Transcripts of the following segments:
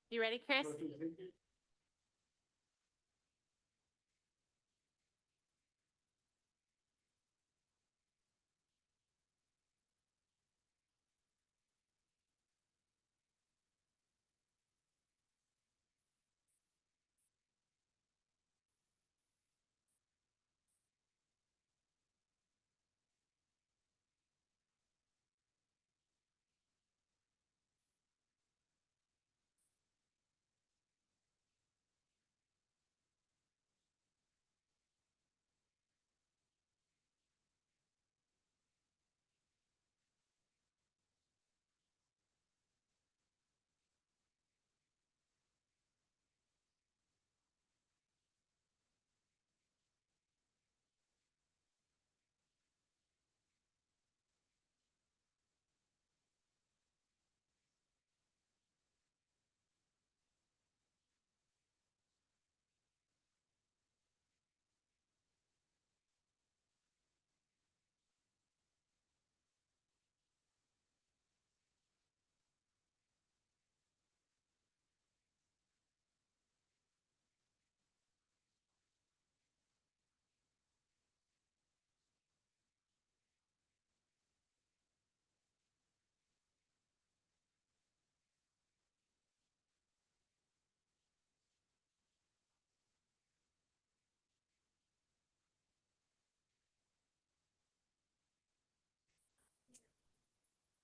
You ready, Chris?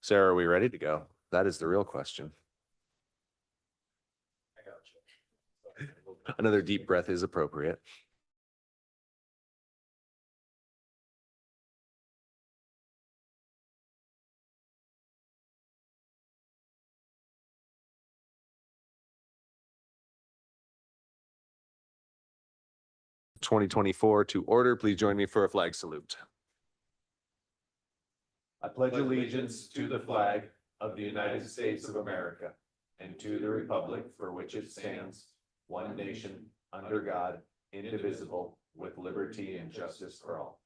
Sarah, are we ready to go? That is the real question. Another deep breath is appropriate. (2024) to order. Please join me for a flag salute. I pledge allegiance to the flag of the United States of America and to the republic for which it stands, one nation, under God, indivisible, with liberty and justice for all.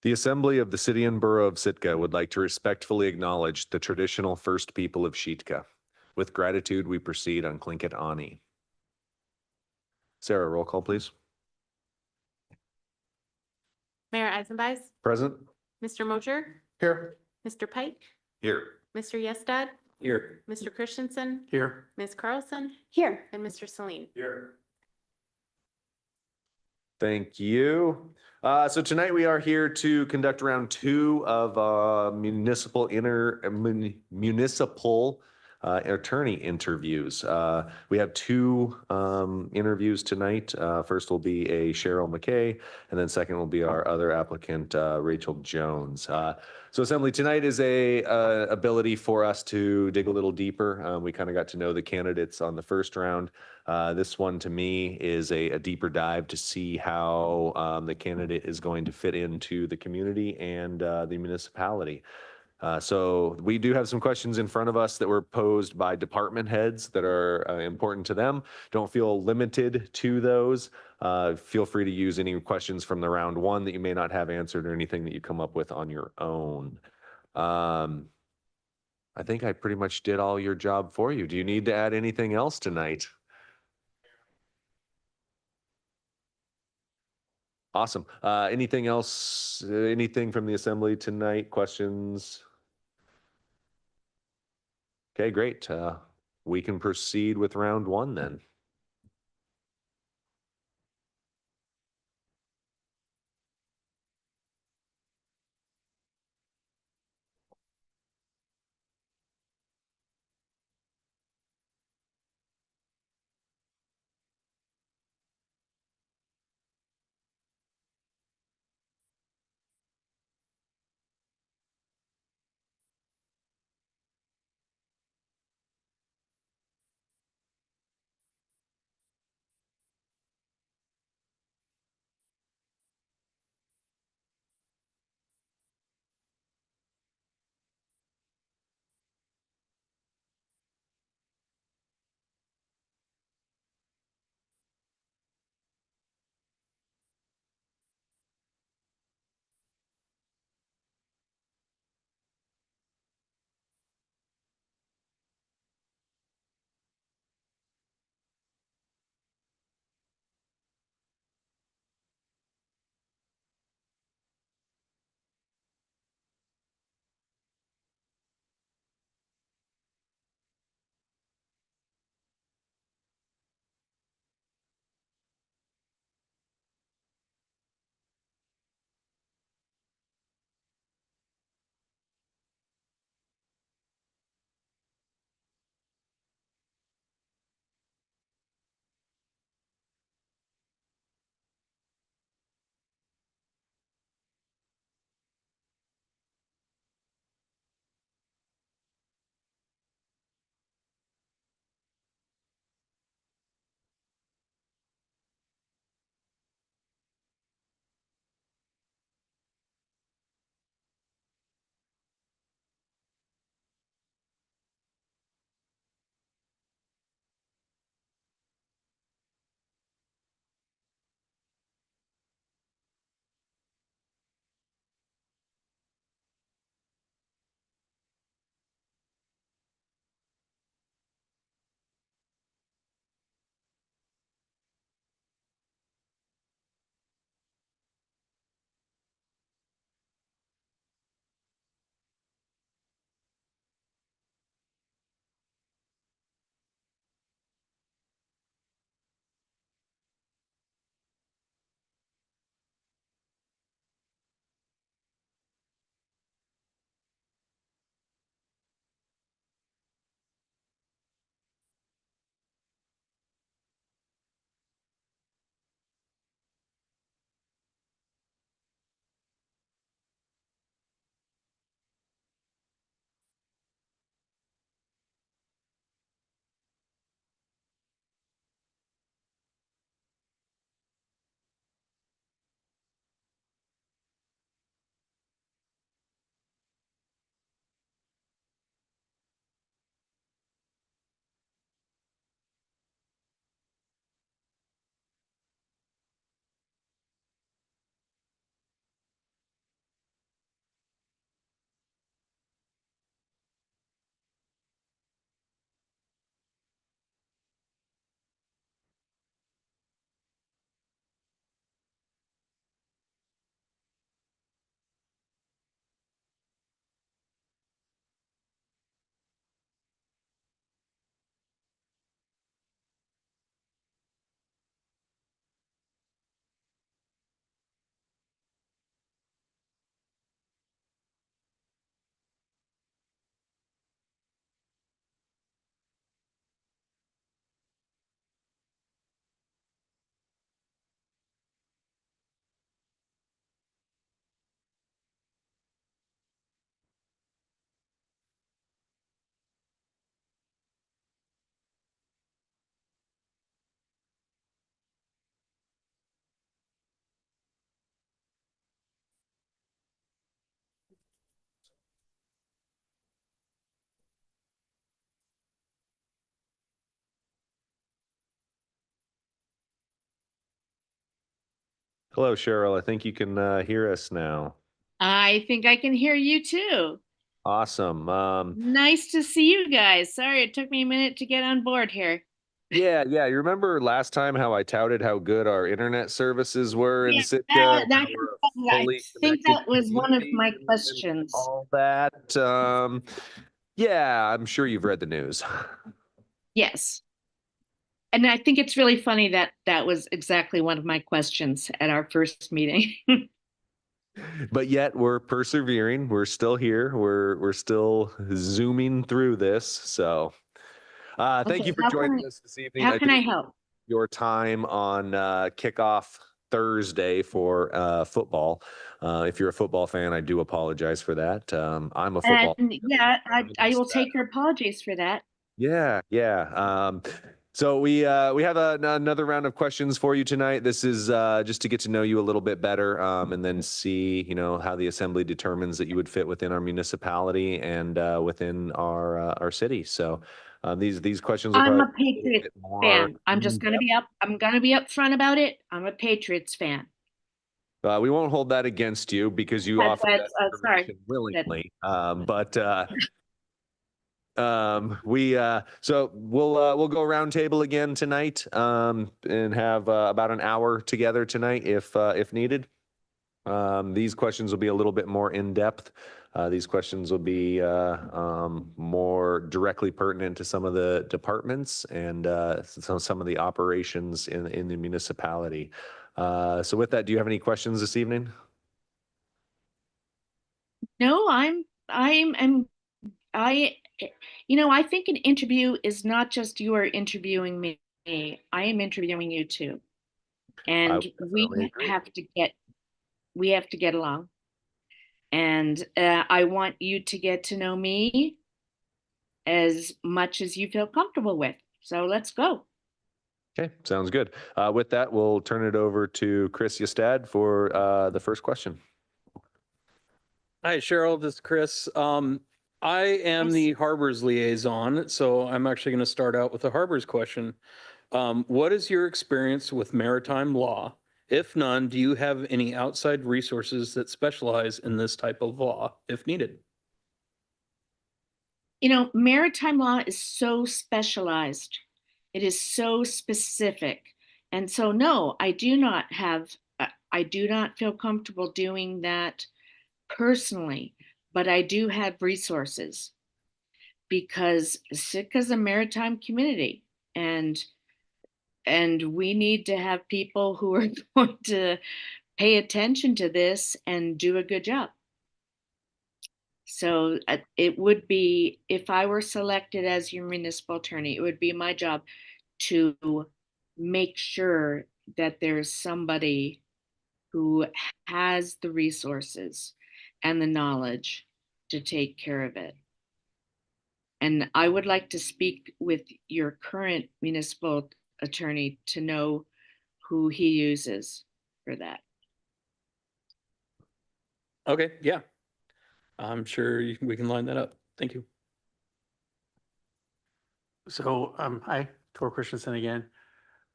The Assembly of the City and Borough of Sitka would like to respectfully acknowledge the traditional First People of Sitka. With gratitude, we proceed on Tlingit Ani. Sarah, roll call, please. Mayor Eisenbeis, Present. Mr. Moser, Here. Mr. Pike, Here. Mr. Yestad, Here. Mr. Christensen, Here. Ms. Carlson, Here. and Mr. Celine. Here. Thank you. So tonight we are here to conduct round two of municipal attorney interviews. We have two interviews tonight. First will be a Cheryl McKay, and then second will be our other applicant, Rachel Jones. So Assembly, tonight is a ability for us to dig a little deeper. We kind of got to know the candidates on the first round. This one to me is a deeper dive to see how the candidate is going to fit into the community and the municipality. So we do have some questions in front of us that were posed by department heads that are important to them. Don't feel limited to those. Feel free to use any questions from the round one that you may not have answered or anything that you come up with on your own. I think I pretty much did all your job for you. Do you need to add anything else tonight? Awesome. Anything else? Anything from the Assembly tonight? Questions? Okay, great. We can proceed with round one then. Hello, Cheryl. I think you can hear us now. I think I can hear you too. Awesome. Nice to see you guys. Sorry, it took me a minute to get on board here. Yeah. You remember last time how I touted how good our internet services were in Yeah, Sitka? And how that, we're a I fully think connected that was one of my community and questions. all that. Yeah, I'm sure you've read the news. Yes. And I think it's really funny that that was exactly one of my questions at our first meeting. But yet we're persevering. We're still here. We're still zooming through this. So thank Okay, you for joining us this evening. how can I help? Your time on kickoff Thursday for football. If you're a football fan, I do apologize for that. I'm a football. And yeah, I will So, take your apologies for that. yeah. So we have another round of questions for you tonight. This is just to get to know you a little bit better, and then see how the assembly determines that you would fit within our municipality and within our city. So these questions will I'm probably a be a little Patriots bit more fan. I'm just gonna in-depth. be I'm gonna be upfront about it. I'm a Patriots fan. We won't hold that against you because you That's, offered that sorry. information willingly. We so we'll go round table again tonight and have about an hour together tonight if needed. These questions will be a little bit more in depth. These questions will be more directly pertinent to some of the departments and some of the operations in the municipality. So with that, do you have any questions this evening? No, I, I think an interview is not just you are interviewing me. I am interviewing you too. I And would definitely agree. we have to get along. And I want you to get to know me as much as you feel comfortable with. So let's go. Okay, sounds good. With that, we'll turn it over to Chris Yestad for the first question. Hi, Cheryl. This is Chris. I am Yes. the Harbors liaison, so I'm actually going to start out with a Harbors question. What is your experience with maritime law? If none, do you have any outside resources that specialize in this type of law if needed? Maritime law is so specialized. It is so specific. And so, no, I do not feel comfortable doing that personally, but I do have resources because Sitka's a maritime community and we need to have people who are going to pay attention to this and do a good job. So it would be, if I were selected as your municipal attorney, it would be my job to make sure that there's somebody who has the resources and the knowledge to take care of it. And I would like to speak with your current municipal attorney to know who he uses for that. Okay, yeah. I'm sure we can line that up. Thank you. So, hi, Tor Christensen again.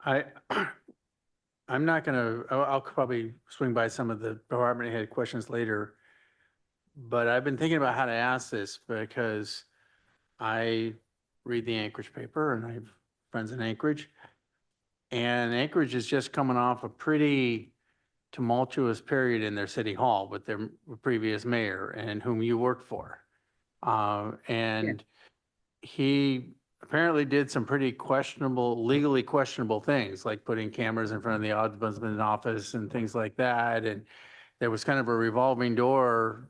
I'm not gonna, I'll probably swing by some of the department head questions later. But I've been thinking about how to ask this because I read the Anchorage paper and I have friends in Anchorage. And Anchorage is just coming off a pretty tumultuous period in their city hall with their previous mayor and whom you worked for. And he apparently did some pretty questionable, legally questionable things, like putting cameras in front of the ombudsman's office and things like that. And there was kind of a revolving door,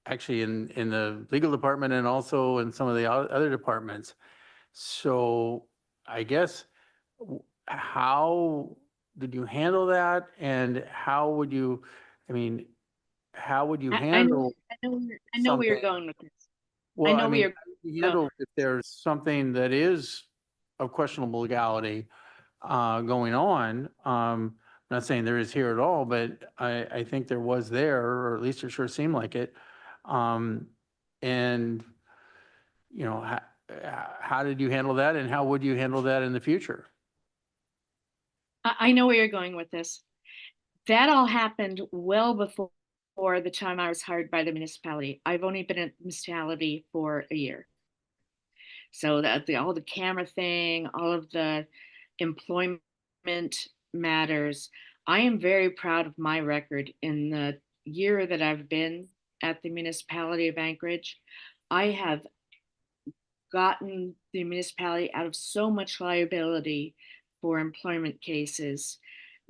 actually in the legal department and also in some of the other departments. So I guess, how did you handle that? And how would you, how would you handle? I know where you're something- going with this. Well, know where you're- how do you handle if there's something that is of questionable legality going on. I'm not saying there is here at all, but I think there was there, or at least it sure seemed like it. And, how did you handle that, and how would you handle that in the future? I know where you're going with this. that all happened well before the time I was hired by the municipality. I've only been at the municipality for a year. So all the camera thing, all of the employment matters. I am very proud of my record in the year that I've been at the municipality of Anchorage. I have gotten the municipality out of so much liability for employment cases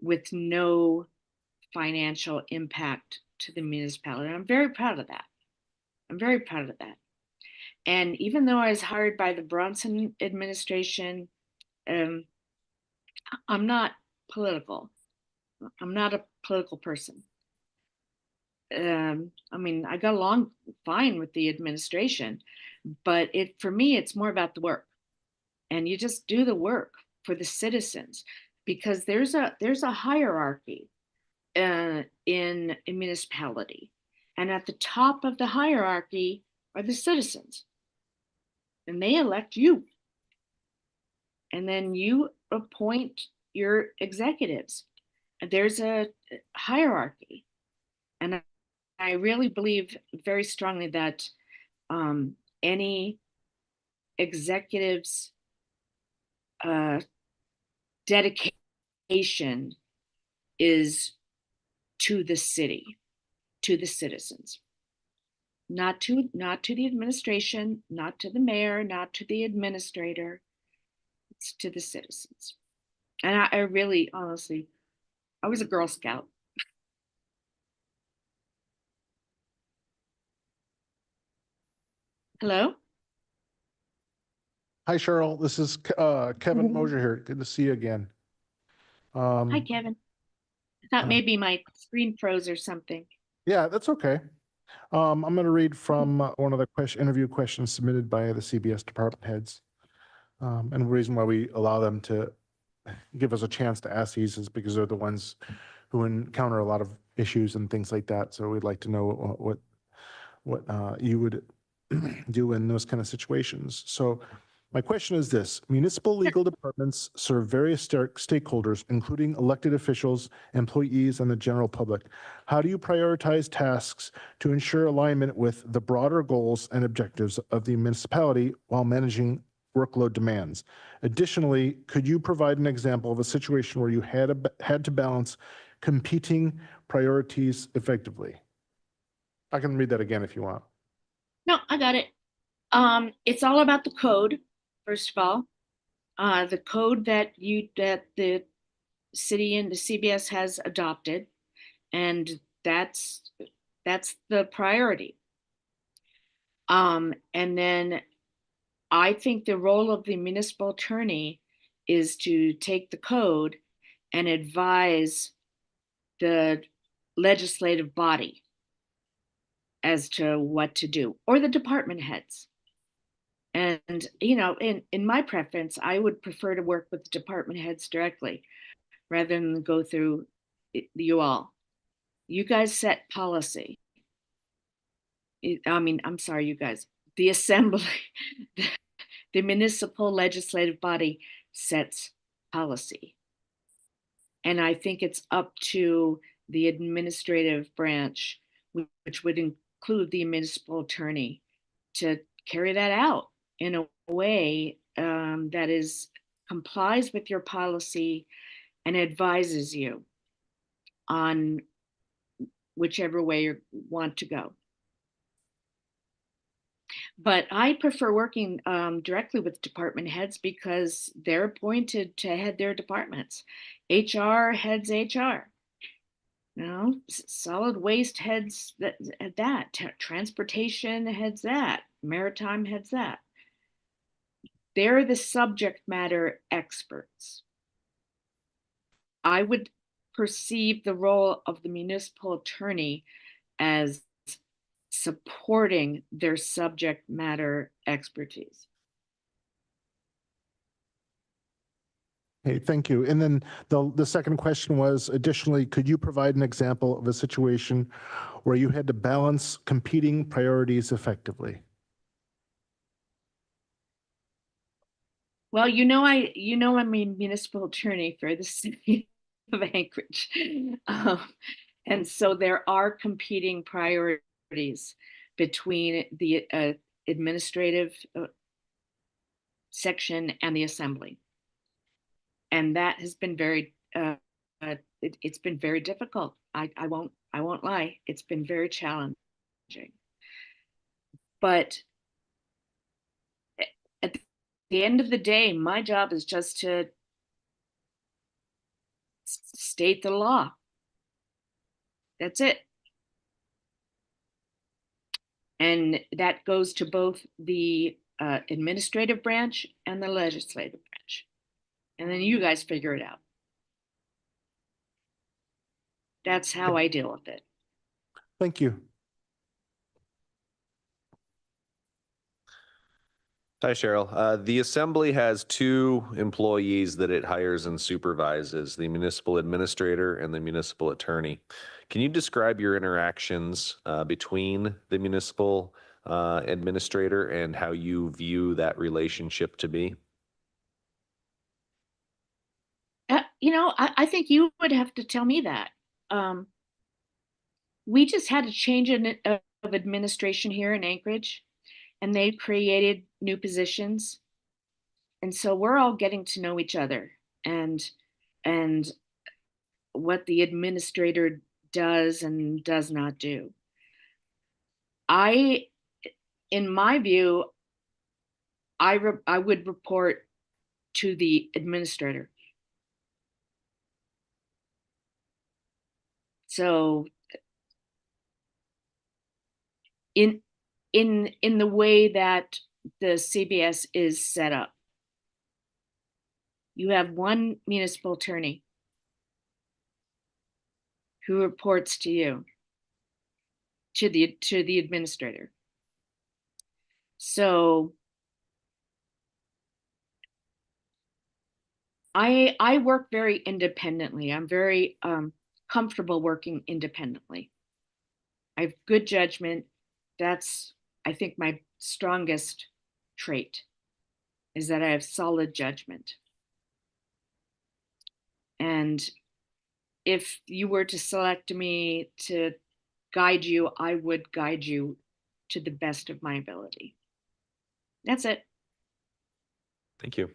with no financial impact to the municipality. I'm very proud of that. I'm very proud of that. And even though I was hired by the Bronson administration, I'm not political. I'm not a political person. I mean, I got along fine with the administration, but for me, it's more about the work. And you just do the work for the citizens, because there's a hierarchy in a municipality. And at the top of the hierarchy are the citizens. And they elect you. And then you appoint your executives. And there's a hierarchy. And I really believe very strongly that any executive's dedication is to the city, to the citizens. Not to the administration, not to the mayor, not to the administrator. It's to the citizens. And I really, honestly, I was a Girl Scout. Hello? Hi, Cheryl. This is Kevin Mosier here. Good to see you again. Hi, Kevin. I thought uh, maybe my screen froze or something. Yeah, that's okay. I'm going to read from one of the interview questions submitted by the CBS department heads. And the reason why we allow them to give us a chance to ask these is because they're the ones who encounter a lot of issues and things like that. So we'd like to know what you would do in those kind of situations. So my question is this: municipal legal departments serve various stakeholders, including elected officials, employees, and the general public. How do you prioritize tasks to ensure alignment with the broader goals and objectives of the municipality while managing workload demands? Additionally, could you provide an example of a situation where you had to balance competing priorities effectively? I can read that again if you want. No, I got it. It's all about the code, first of all. The code that the city and the CBS has adopted, and that's the priority. And then I think the role of the municipal attorney is to take the code and advise the legislative body as to what to do, or the department heads. And, you know, in my preference, I would prefer to work with the department heads directly rather than go through you all. You guys set policy. I'm sorry, you guys, the assembly, the municipal legislative body sets policy. And I think it's up to the administrative branch, which would include the municipal attorney, to carry that out in a way that complies with your policy and advises you on whichever way you want to go. But I prefer working directly with department heads because they're appointed to head their departments. HR heads HR. You know, solid waste heads that. Transportation heads that. Maritime heads that. They're the subject matter experts. I would perceive the role of the municipal attorney as supporting their subject matter expertise. Hey, thank you. And then the second question was, additionally, could you provide an example of a situation where you had to balance competing priorities effectively? Well, I'm a municipal attorney for the city of Anchorage. Um, And so there are competing priorities between the administrative section and the assembly. And that has been it's been very difficult. I won't lie. It's been very challenging. But at the end of the day, my job is just to state the law. That's it. And that goes to both the administrative branch and the legislative branch. And then you guys figure it out. That's how I deal with it. Thank you. Hi, Cheryl. The Assembly has two employees that it hires and supervises, the municipal administrator and the municipal attorney. Can you describe your interactions between the municipal administrator and how you view that relationship to be? I think you would have to tell me that. We just had a change of administration here in Anchorage, and they created new positions. And so we're all getting to know each other and what the administrator does and does not do. In my view, I would report to the administrator. So in the way that the CBS is set up, you have one municipal attorney who reports to you, to the administrator. So I work very independently. I'm very comfortable working independently. I have good judgment. That's, I think, my strongest trait, is that I have solid judgment. And if you were to select me to guide you, I would guide you to the best of my ability. That's it. Thank you.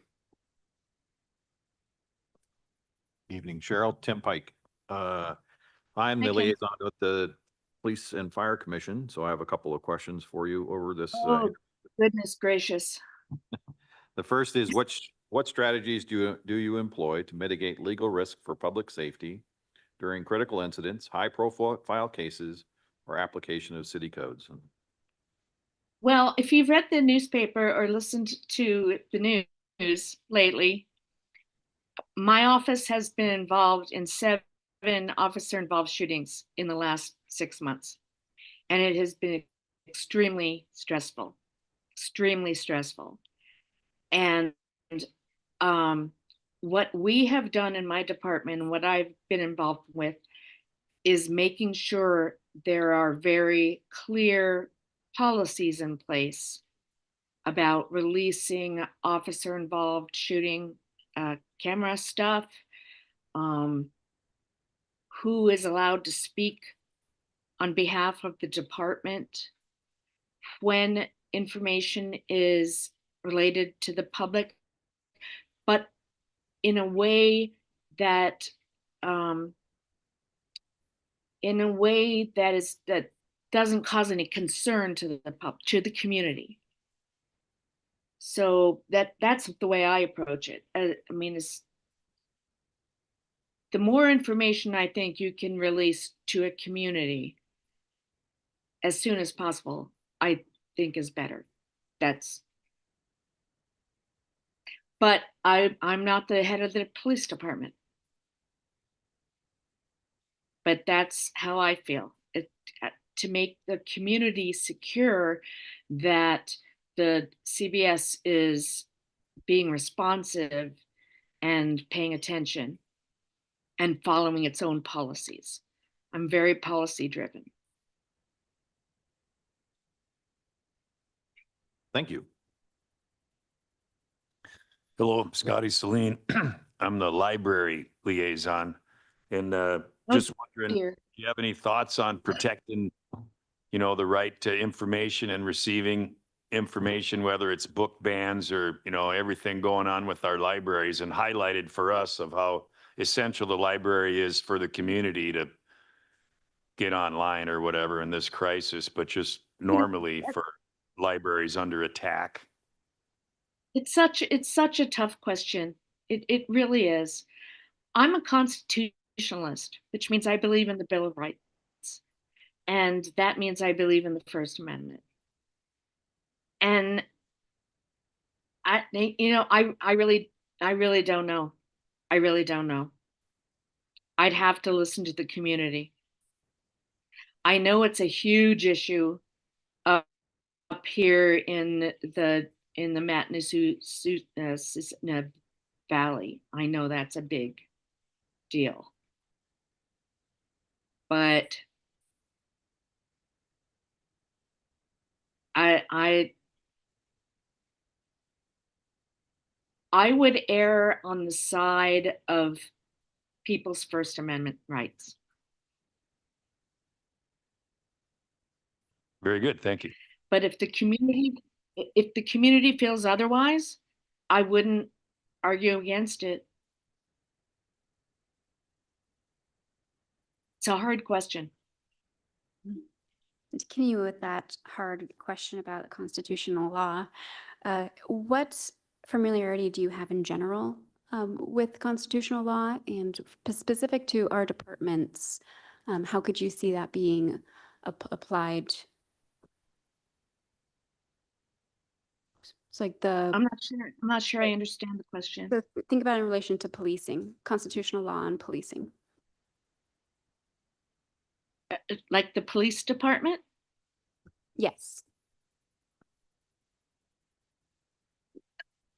Evening, Cheryl. Tim Pike. I'm Hi, the Tim. liaison with the Police and Fire Commission, so I have a couple of questions for you over this. Oh, goodness gracious. The first is what strategies do you employ to mitigate legal risk for public safety during critical incidents, high profile cases, or application of city codes? Well, if you've read the newspaper or listened to the news lately, my office has been involved in 7 officer-involved shootings in the last 6 months. And it has been extremely stressful, extremely stressful. And what we have done in my department, and what I've been involved with, is making sure there are very clear policies in place about releasing officer-involved shooting camera stuff, who is allowed to speak on behalf of the department, when information is related to the public, but in a way that that doesn't cause any concern to the community. So that's the way I approach it. I mean, the more information I think you can release to a community as soon as possible, I think is better. But I'm not the head of the police department. But that's how I feel. To make the community secure that the CBS is being responsive and paying attention and following its own policies. I'm very policy driven. Thank you. Hello, I'm Scotty Celine. I'm the library liaison. And Oh, just wondering, dear. do you have any thoughts on protecting, the right to information and receiving information, whether it's book bans or, everything going on with our libraries, and highlighted for us of how essential the library is for the community to get online or whatever in this crisis, but just normally for libraries under attack? It's such a tough question. It really is. I'm a constitutionalist, which means I believe in the Bill of Rights. And that means I believe in the First Amendment. And I really don't know. I really don't know. I'd have to listen to the community. I know it's a huge issue up here in the Matanassau Valley. I know that's a big deal. But I would err on the side of people's First Amendment rights. Very good. Thank you. But if the community feels otherwise, I wouldn't argue against it. It's a hard question. To continue with that hard question about constitutional law, what familiarity do you have in general with constitutional law, and specific to our departments? How could you see that being applied? It's like I'm not sure I understand the question. so think about it in relation to policing, constitutional law and policing. Like the police department? Yes.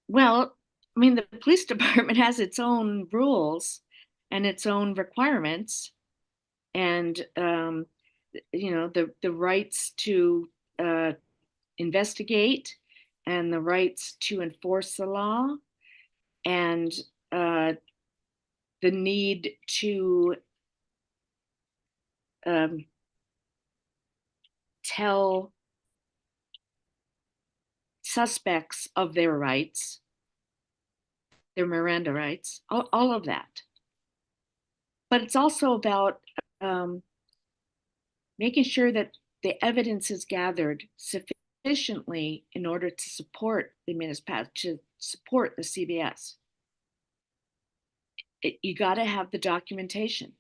Well, I mean, the police department has its own rules and its own requirements, and the rights to investigate and the rights to enforce the law, and the need to tell suspects of their rights, their Miranda rights, all of that. But it's also about making sure that the evidence is gathered sufficiently in order to support the municipality, to support the CBS. You got to have the documentation.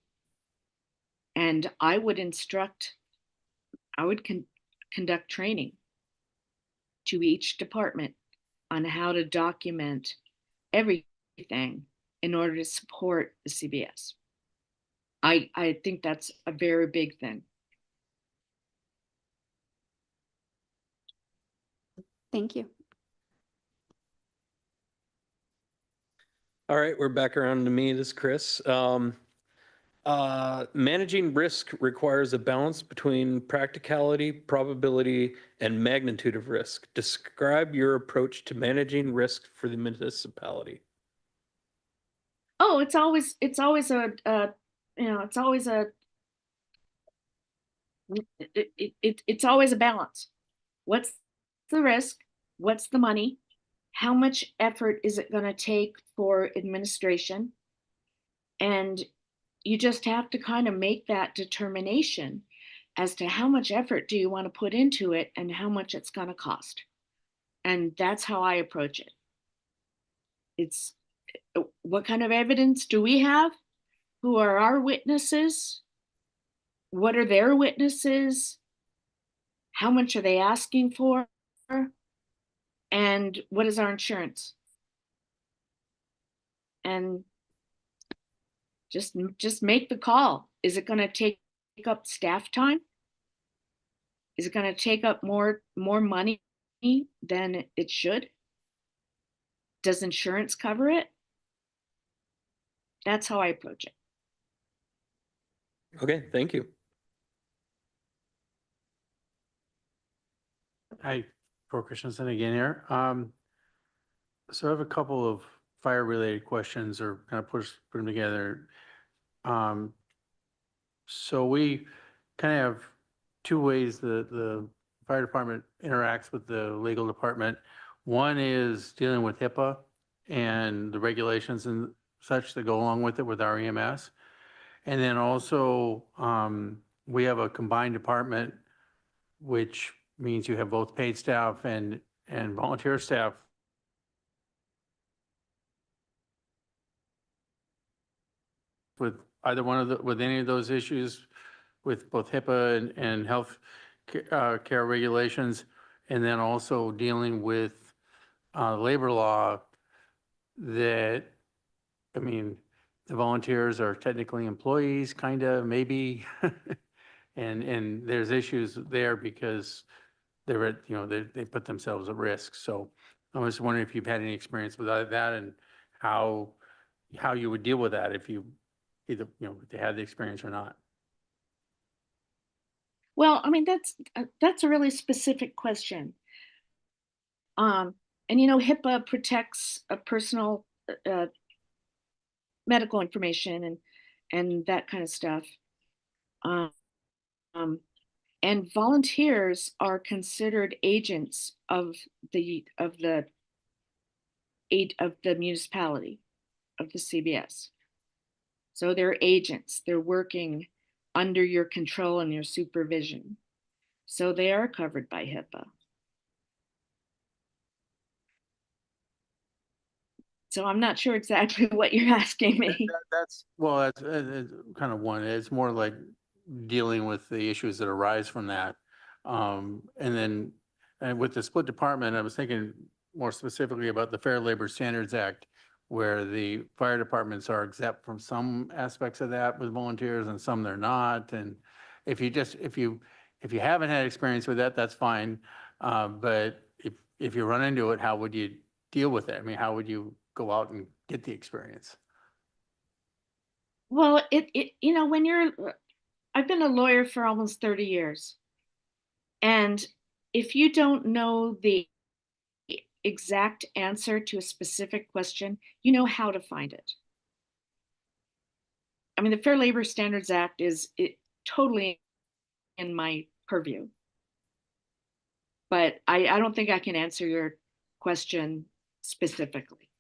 And I would conduct training to each department on how to document everything in order to support the CBS. I think that's a very big thing. Thank you. All right, we're back around to me. This is Chris. Managing risk requires a balance between practicality, probability, and magnitude of risk. Describe your approach to managing risk for the municipality. Oh, it's always a balance. What's the risk? What's the money? How much effort is it going to take for administration? And you just have to kind of make that determination as to how much effort do you want to put into it and how much it's going to cost. And that's how I approach it. It's what kind of evidence do we have? Who are our witnesses? What are their witnesses? How much are they asking for? And what is our insurance? And just make the call. Is it going to take up staff time? Is it going to take up more money than it should? Does insurance cover it? That's how I approach it. Okay, thank you. Hi, Paul Christensen again here. So I have a couple of fire-related questions, or kind of put them together. So we kind of have two ways the fire department interacts with the legal department. One is dealing with HIPAA and the regulations and such that go along with it with our EMS. And then also, we have a combined department, which means you have both paid staff and volunteer staff. With either one of with any of those issues, with both HIPAA and health care regulations, and then also dealing with labor law that, I mean, the volunteers are technically employees, kind of, maybe. And there's issues there because they're at, they put themselves at risk. So I was wondering if you've had any experience with that and how you would deal with that if you either, if they had the experience or not. Well, I mean, that's a really specific question. And HIPAA protects a personal medical information and that kind of stuff. And volunteers are considered agents of the municipality, of the CBS. So they're agents. They're working under your control and your supervision. So they are covered by HIPAA. So I'm not sure exactly what you're asking me. That's kind of one. It's more like dealing with the issues that arise from that. And then with the split department, I was thinking more specifically about the Fair Labor Standards Act, where the fire departments are exempt from some aspects of that with volunteers and some they're not. And if you haven't had experience with that, that's fine. But if you run into it, how would you deal with it? I mean, how would you go out and get the experience? Well, I've been a lawyer for almost 30 years. And if you don't know the exact answer to a specific question, you know how to find it. I mean, the Fair Labor Standards Act is totally in my purview. But I don't think I can answer your question specifically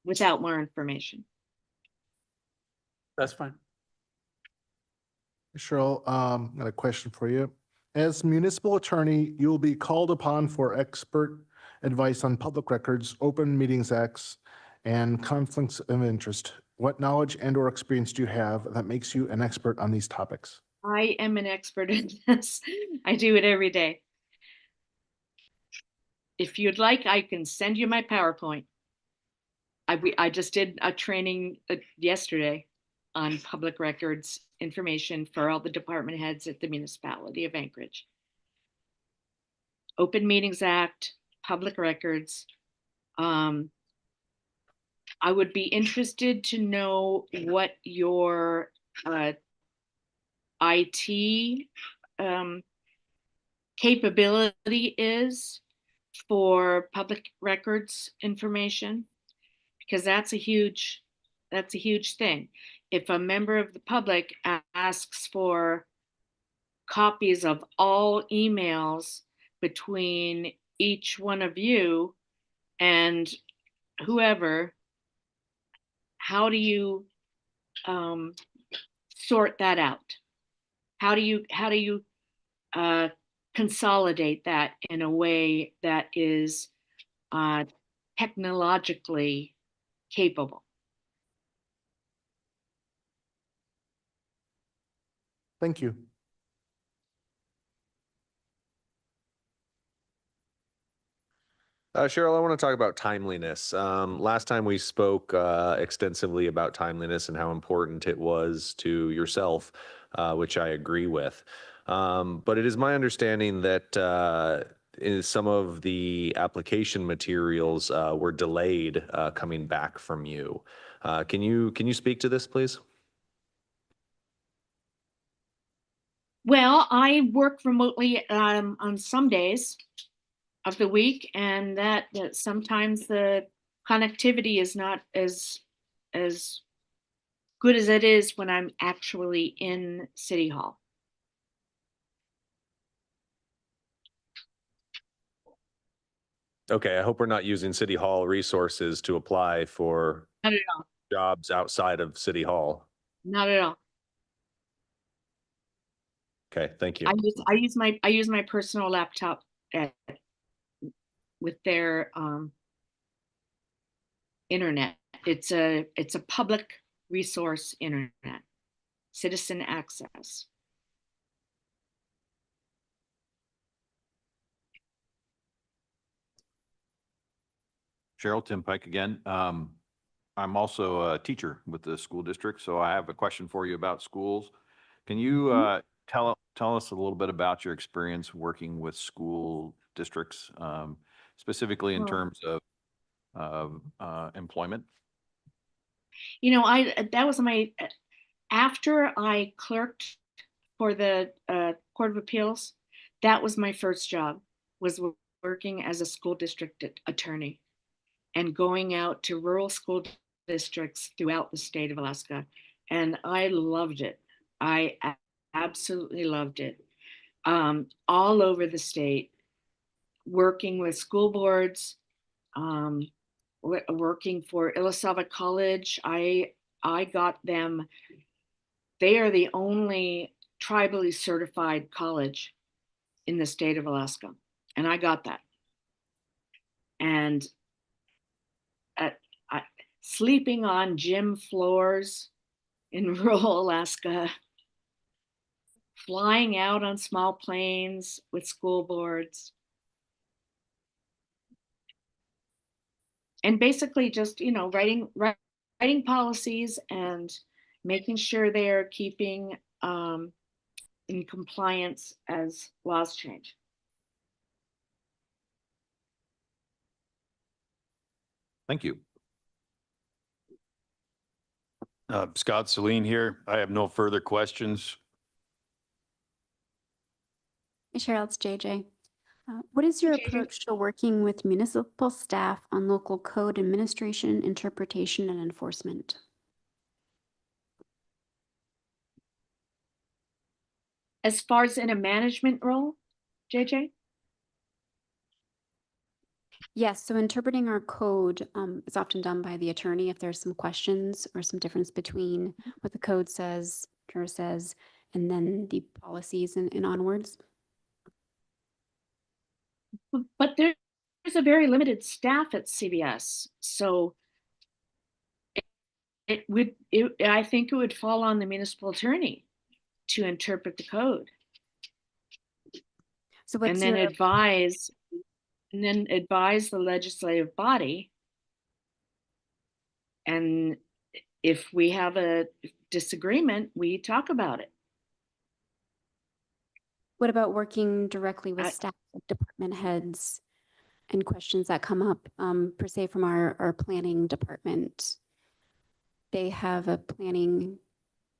without more information. That's fine. Cheryl, I got a question for you. As municipal attorney, you will be called upon for expert advice on public records, open meetings acts, and conflicts of interest. What knowledge and or experience do you have that makes you an expert on these topics? I am an expert in this. I do it every day. If you'd like, I can send you my PowerPoint. I just did a training yesterday on public records information for all the department heads at the municipality of Anchorage. Open Meetings Act, public records. I would be interested to know what your IT capability is for public records information, because that's a huge thing. If a member of the public asks for copies of all emails between each one of you and whoever, how do you sort that out? How do you consolidate that in a way that is technologically capable? Thank you. Cheryl, I want to talk about timeliness. Last time we spoke extensively about timeliness and how important it was to yourself, which I agree with. But it is my understanding that some of the application materials were delayed coming back from you. Can you speak to this, please? Well, I work remotely on some days of the week, and that sometimes the connectivity is not as good as it is when I'm actually in City Hall. Okay, I hope we're not using City Hall resources to apply for Not at all. jobs outside of City Hall. Not at all. Okay, thank you. I use my personal laptop with their internet. It's a public resource internet, citizen access. Cheryl, Tim Pike again. I'm also a teacher with the school district, so I have a question for you about schools. Can you tell us a little bit about your experience working with school districts, specifically in Well, terms of employment? You know, that was my, after I clerked for the Court of Appeals, that was my first job, was working as a school district attorney and going out to rural school districts throughout the state of Alaska. And I loved it. I absolutely loved it. All over the state, working with school boards, working for Ilisava College. I got them. They are the only tribally certified college in the state of Alaska, and I got that. And sleeping on gym floors in rural Alaska, flying out on small planes with school boards, and basically just, you know, writing policies and making sure they are keeping in compliance as laws change. Thank you. Scott Celine here. I have no further questions. Hey, Cheryl, it's JJ. What is your JJ. approach to working with municipal staff on local code administration, interpretation, and enforcement? As far as in a management role, JJ? Yes, so interpreting our code is often done by the attorney if there's some questions or some difference between what the code says, or says, and then the policies and onwards. But there's a very limited staff at CBS, so I think it would fall on the municipal attorney to interpret the code. So what's And then your advise the legislative body. And if we have a disagreement, we talk about it. What about working directly with staff, like department heads, and questions that come up, per se, from our planning department? They have a planning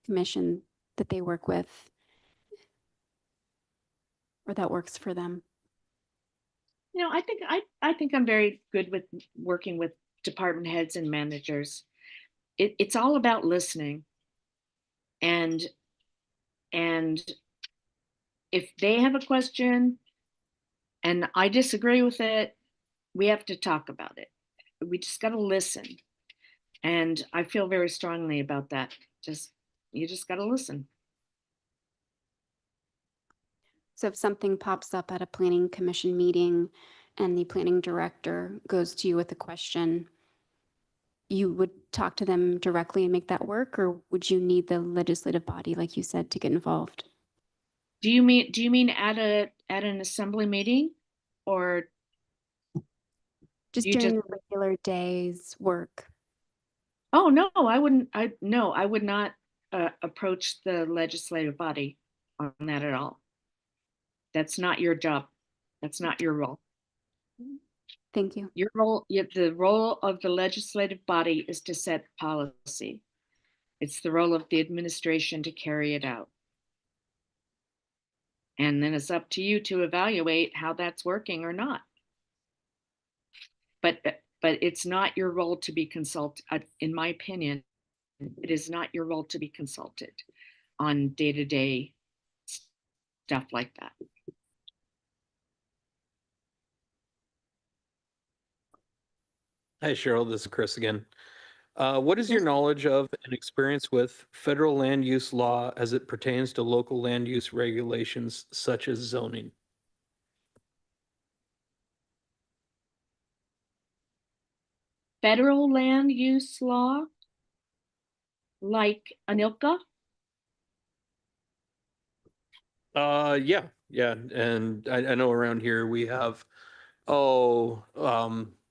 commission that they work with, or that works for them. You know, I think I'm very good with working with department heads and managers. It's all about listening. And if they have a question and I disagree with it, we have to talk about it. We just got to listen. And I feel very strongly about that. You just got to listen. So if something pops up at a planning commission meeting and the planning director goes to you with a question, you would talk to them directly and make that work, or would you need the legislative body, like you said, to get involved? Do you mean at an assembly meeting, or Just you during just- the regular day's work? Oh, no, I wouldn't. I would not approach the legislative body on that at all. That's not your job. That's not your role. Thank you. Your role, the role of the legislative body is to set policy. It's the role of the administration to carry it out. And then it's up to you to evaluate how that's working or not. But it's not your role to be consulted, in my opinion, it is not your role to be consulted on day-to-day stuff like that. Hi, Cheryl, this is Chris again. What is your knowledge of and experience with federal land use law as it pertains to local land use regulations such as zoning? Federal land use law, like ANILCA? Yeah, and I know around here we have,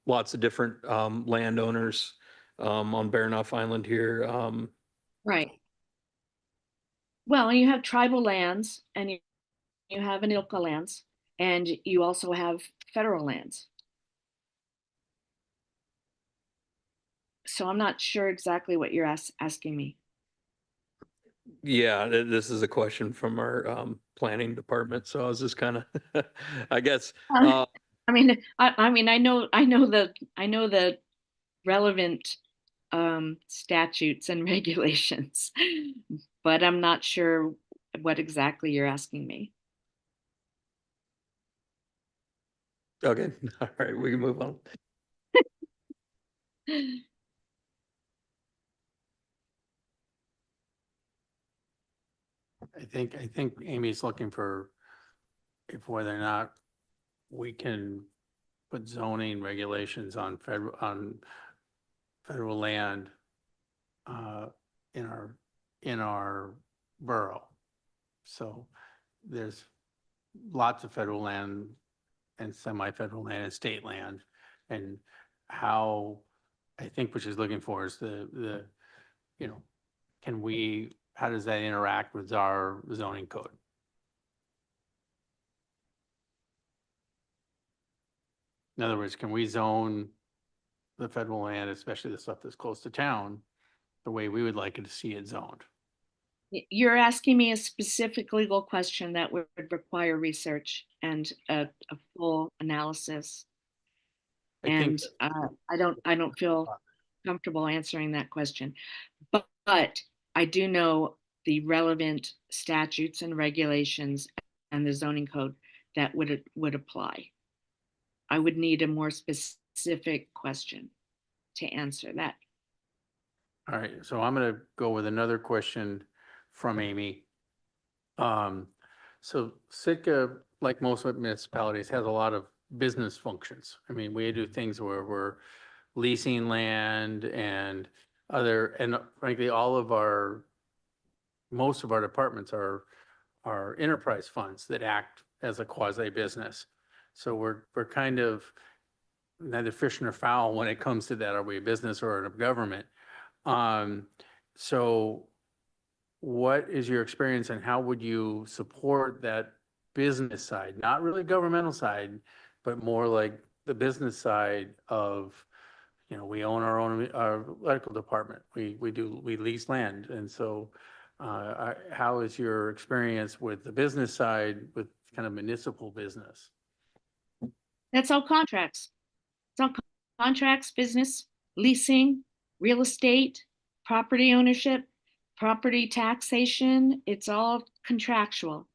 lots of different, landowners, on Baranof Island here, Right. Well, and you have tribal lands and you have ANILCA lands, and you also have federal lands. So I'm not sure exactly what you're asking me. yeah, this is a question from our, planning department, so I was just kind of, I guess, I mean, I know the relevant statutes and regulations, but I'm not sure what exactly you're asking me. okay, all right, we can move on. I think Amy's looking for if whether or not we can put zoning regulations on federal land in our borough. So there's lots of federal land and semi-federal land and state land. And how, I think what she's looking for is the, you know, how does that interact with our zoning code? In other words, can we zone the federal land, especially the stuff that's close to town, the way we would like it to see it zoned? You're asking me a specific legal question that would require research and a full analysis. I think And I don't feel comfortable answering that question. But I do know the relevant statutes and regulations and the zoning code that would apply. I would need a more specific question to answer that. All right, so I'm gonna go with another question from Amy. So Sitka, like most municipalities, has a lot of business functions. I mean, we do things where we're leasing land and frankly, most of our departments are enterprise funds that act as a quasi business. So we're kind of neither fish nor fowl when it comes to that. Are we a business or a government? So what is your experience and how would you support that business side? Not really governmental side, but more like the business side of, you know, we own our electrical department. We lease land. And so how is your experience with the business side with kind of municipal business? That's all contracts. It's all contracts, business, leasing, real estate, property ownership, property taxation. It's all contractual,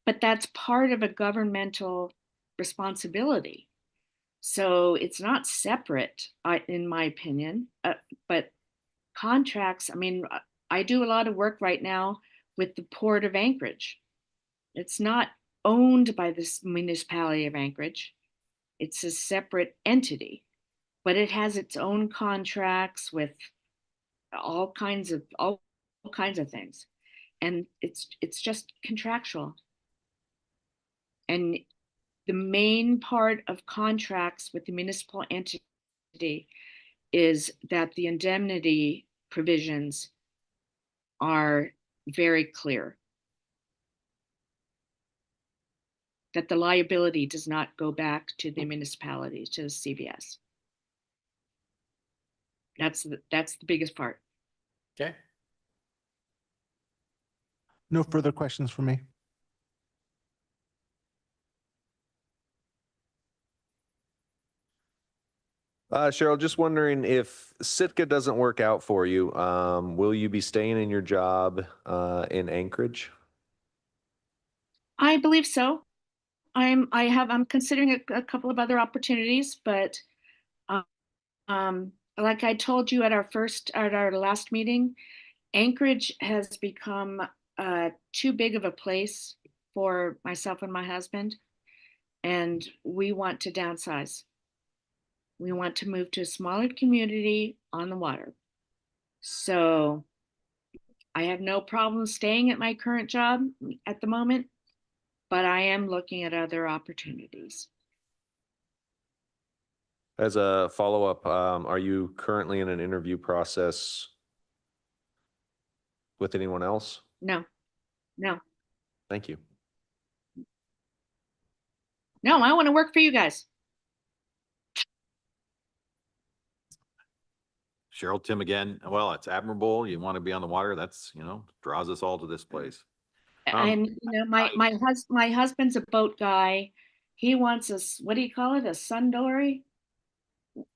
but that's part of a governmental responsibility. So it's not separate, in my opinion, but contracts, I mean, I do a lot of work right now with the Port of Anchorage. It's not owned by the municipality of Anchorage. It's a separate entity, but it has its own contracts with all kinds of things. And it's just contractual. And the main part of contracts with the municipal entity is that the indemnity provisions are very clear. That the liability does not go back to the municipality, to the CVS. That's the biggest part. Okay. No further questions for me. Cheryl, just wondering if Sitka doesn't work out for you, will you be staying in your job in Anchorage? I believe so. I'm considering a couple of other opportunities, but like I told you at our last meeting, Anchorage has become too big of a place for myself and my husband, and we want to downsize. We want to move to a smaller community on the water. So I have no problem staying at my current job at the moment, but I am looking at other opportunities. As a follow-up, are you currently in an interview process with anyone else? No, no, Thank you. no, I want to work for you guys. Cheryl, Tim again. Well, it's admirable. You want to be on the water. That's, draws us all to this place. And my husband's a boat guy. He wants what do you call it? A sundory?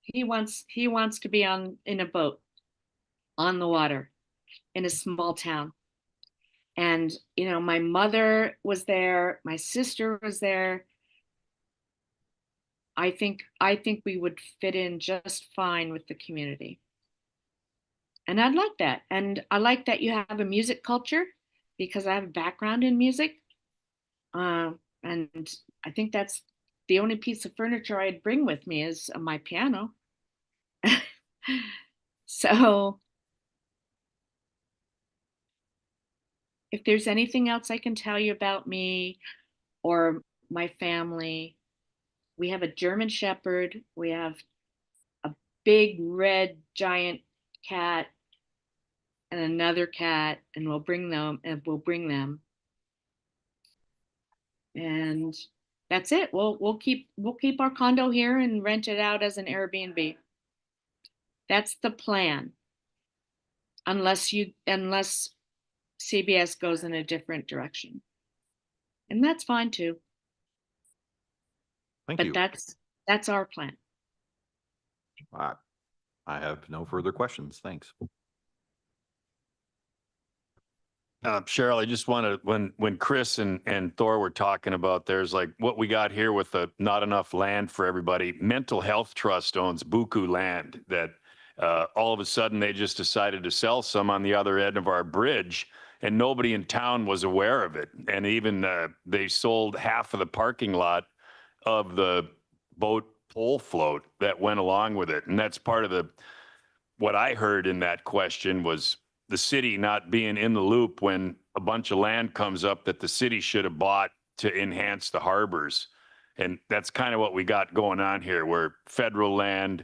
He wants to be in a boat on the water in a small town. And my mother was there, my sister was there. I think we would fit in just fine with the community. And I'd like that. And I like that you have a music culture because I have a background in music. And I think that's the only piece of furniture I'd bring with me is my piano. So if there's anything else I can tell you about me or my family, we have a German Shepherd. We have a big red giant cat and another cat, and we'll bring them. And that's it. We'll keep our condo here and rent it out as an Airbnb. That's the plan. Unless CBS goes in a different direction. And that's fine too. Thank But you. that's our plan. I have no further questions. Thanks. Cheryl, I just want to, when Chris and Thor were talking about, there's like what we got here with the not enough land for everybody. Mental Health Trust owns buku land that all of a sudden they just decided to sell some on the other end of our bridge, and nobody in town was aware of it. And even they sold half of the parking lot of the boat pole float that went along with it. And that's part of what I heard in that question was the city not being in the loop when a bunch of land comes up that the city should have bought to enhance the harbors. And that's kind of what we got going on here, where federal land,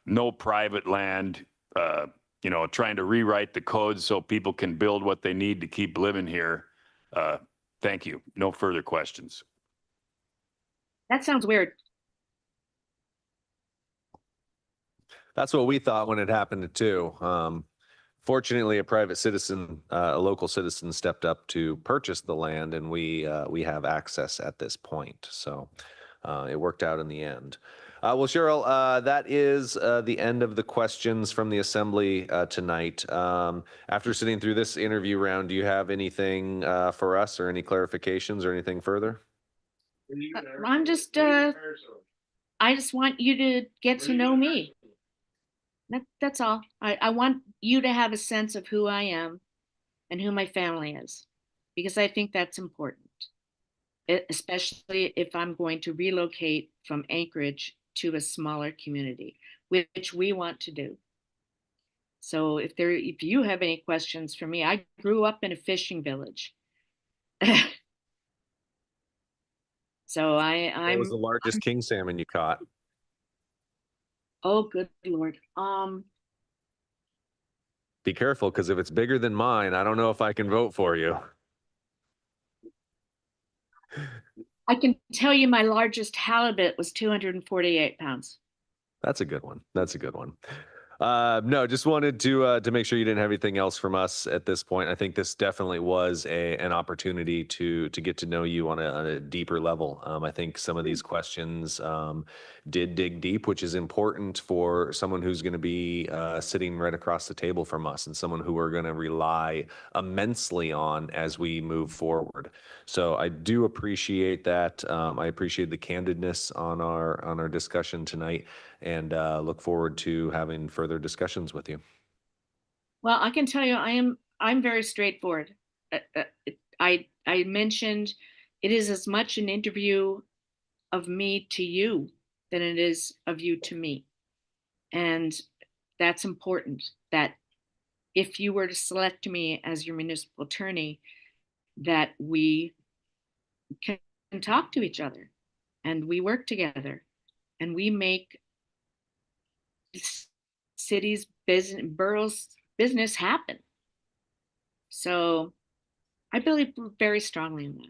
no private land, trying to rewrite the code so people can build what they need to keep living here. Thank you. No further questions. That sounds weird. That's what we thought when it happened too. Fortunately, a local citizen stepped up to purchase the land, and we have access at this point. So it worked out in the end. Well, Cheryl, that is the end of the questions from the assembly tonight. After sitting through this interview round, do you have anything for us or any clarifications or anything further? I just want you to get to know me. That's all. I want you to have a sense of who I am and who my family is, because I think that's important, especially if I'm going to relocate from Anchorage to a smaller community, which we want to do. So if you have any questions for me, I grew up in a fishing village. So What was the largest king salmon you caught? Oh, good Lord. Be careful, because if it's bigger than mine, I don't know if I can vote for you. I can tell you my largest halibut was 248 pounds. That's a good one. That's a good one. No, just wanted to make sure you didn't have anything else from us at this point. I think this definitely was an opportunity to get to know you on a deeper level. I think some of these questions did dig deep, which is important for someone who's going to be sitting right across the table from us and someone who we're going to rely immensely on as we move forward. So I do appreciate that. I appreciate the candidness on our discussion tonight, and look forward to having further discussions with you. Well, I can tell you, I'm very straightforward. I mentioned it is as much an interview of me to you than it is of you to me. And that's important, that if you were to select me as your municipal attorney, that we can talk to each other and we work together and we make city's business, borough's business happen. So I believe very strongly in that.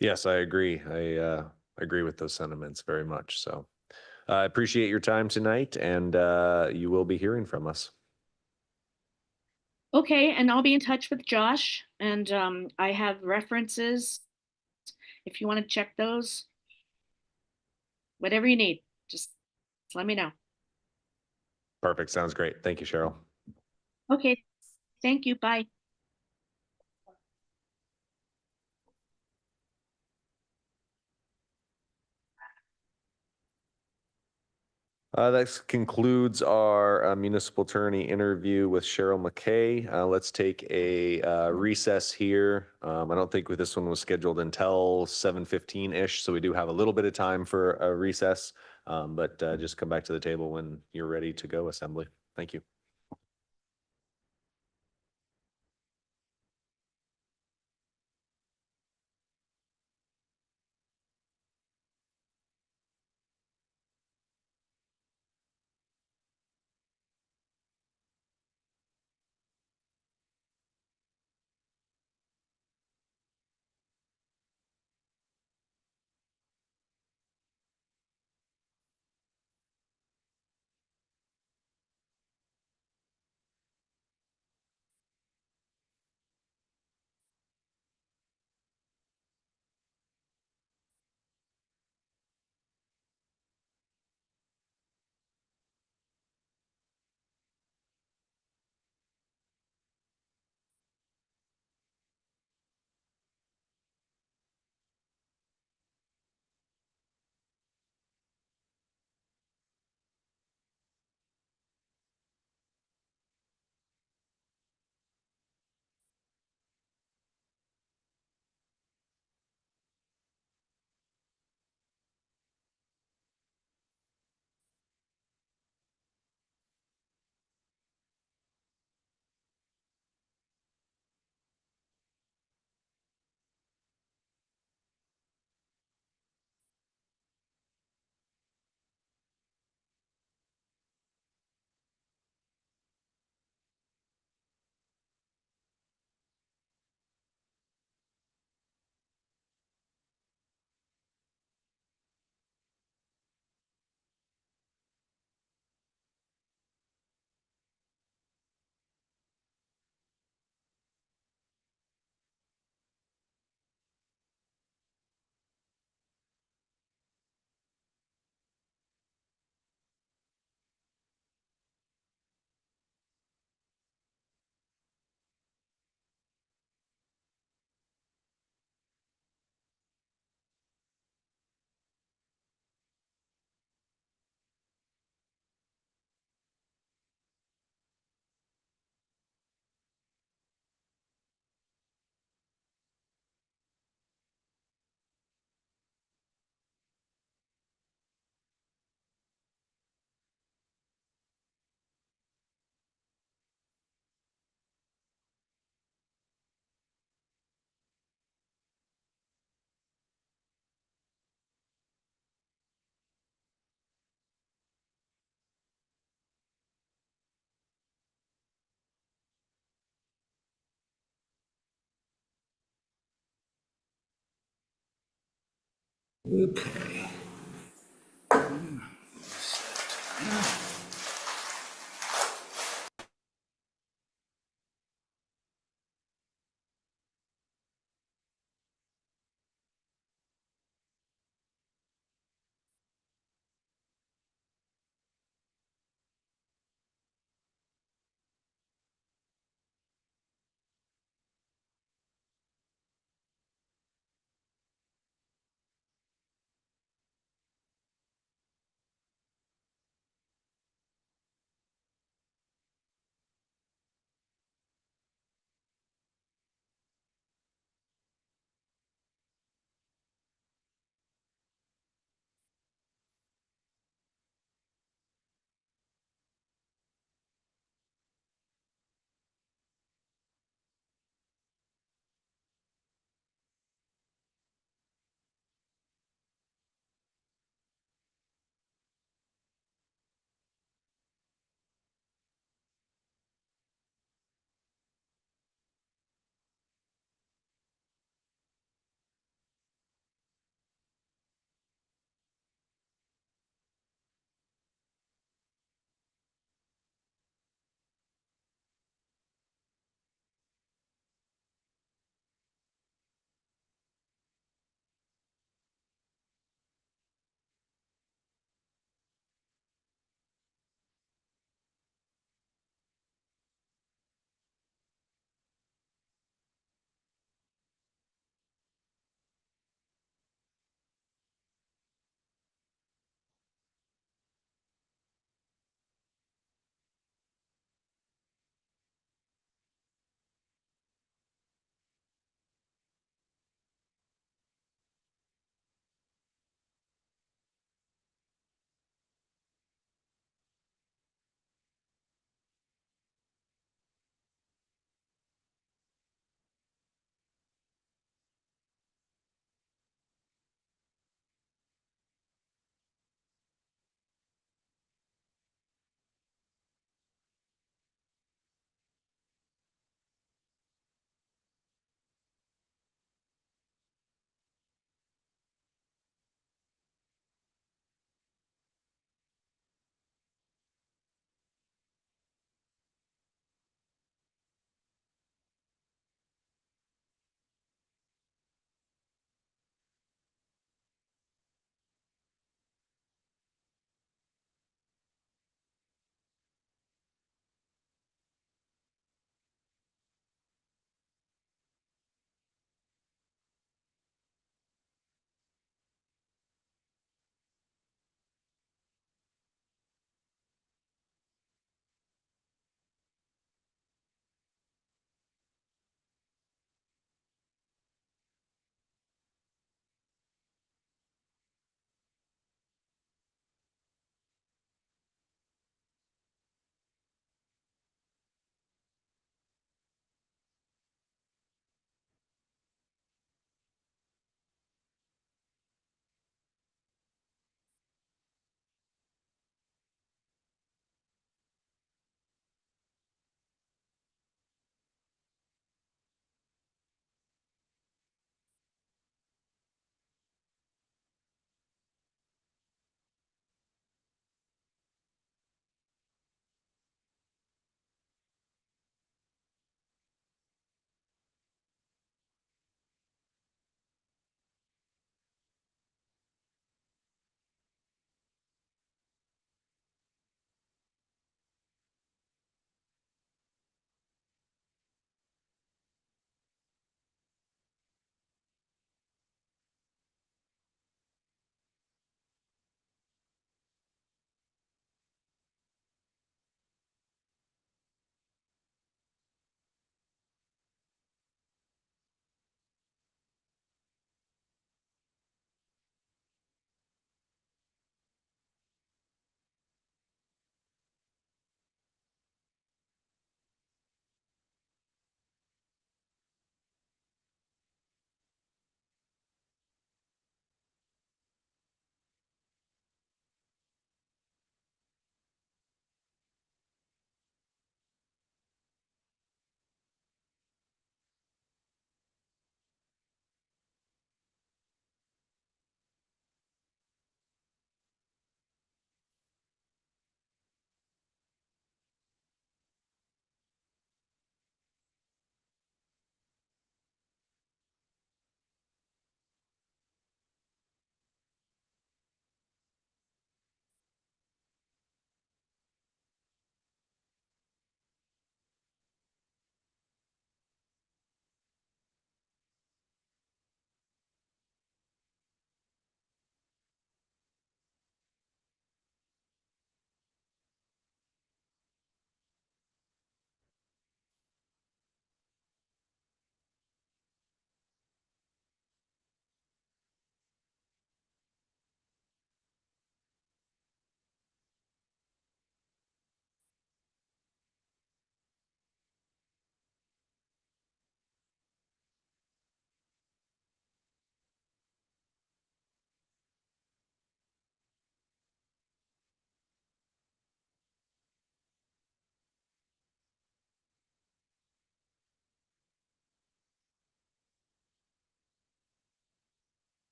Yes, I agree. I agree with those sentiments very much. So I appreciate your time tonight, and you will be hearing from us. Okay, and I'll be in touch with Josh, and I have references if you want to check those. Whatever you need, just let me know. Perfect. Sounds great. Thank you, Cheryl. Okay, thank you. Bye. That concludes our municipal attorney interview with Cheryl McKay. Let's take a recess here. I don't think this one was scheduled until 7:15-ish, so we do have a little bit of time for a recess, but just come back to the table when you're ready to go, Assembly. Thank you.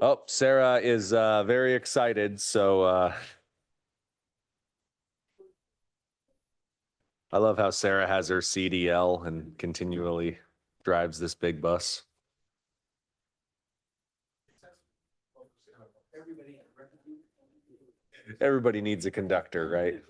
Oh, Sarah is very excited, so I love how Sarah has her CDL and continually drives this big bus. Everybody needs a conductor, right?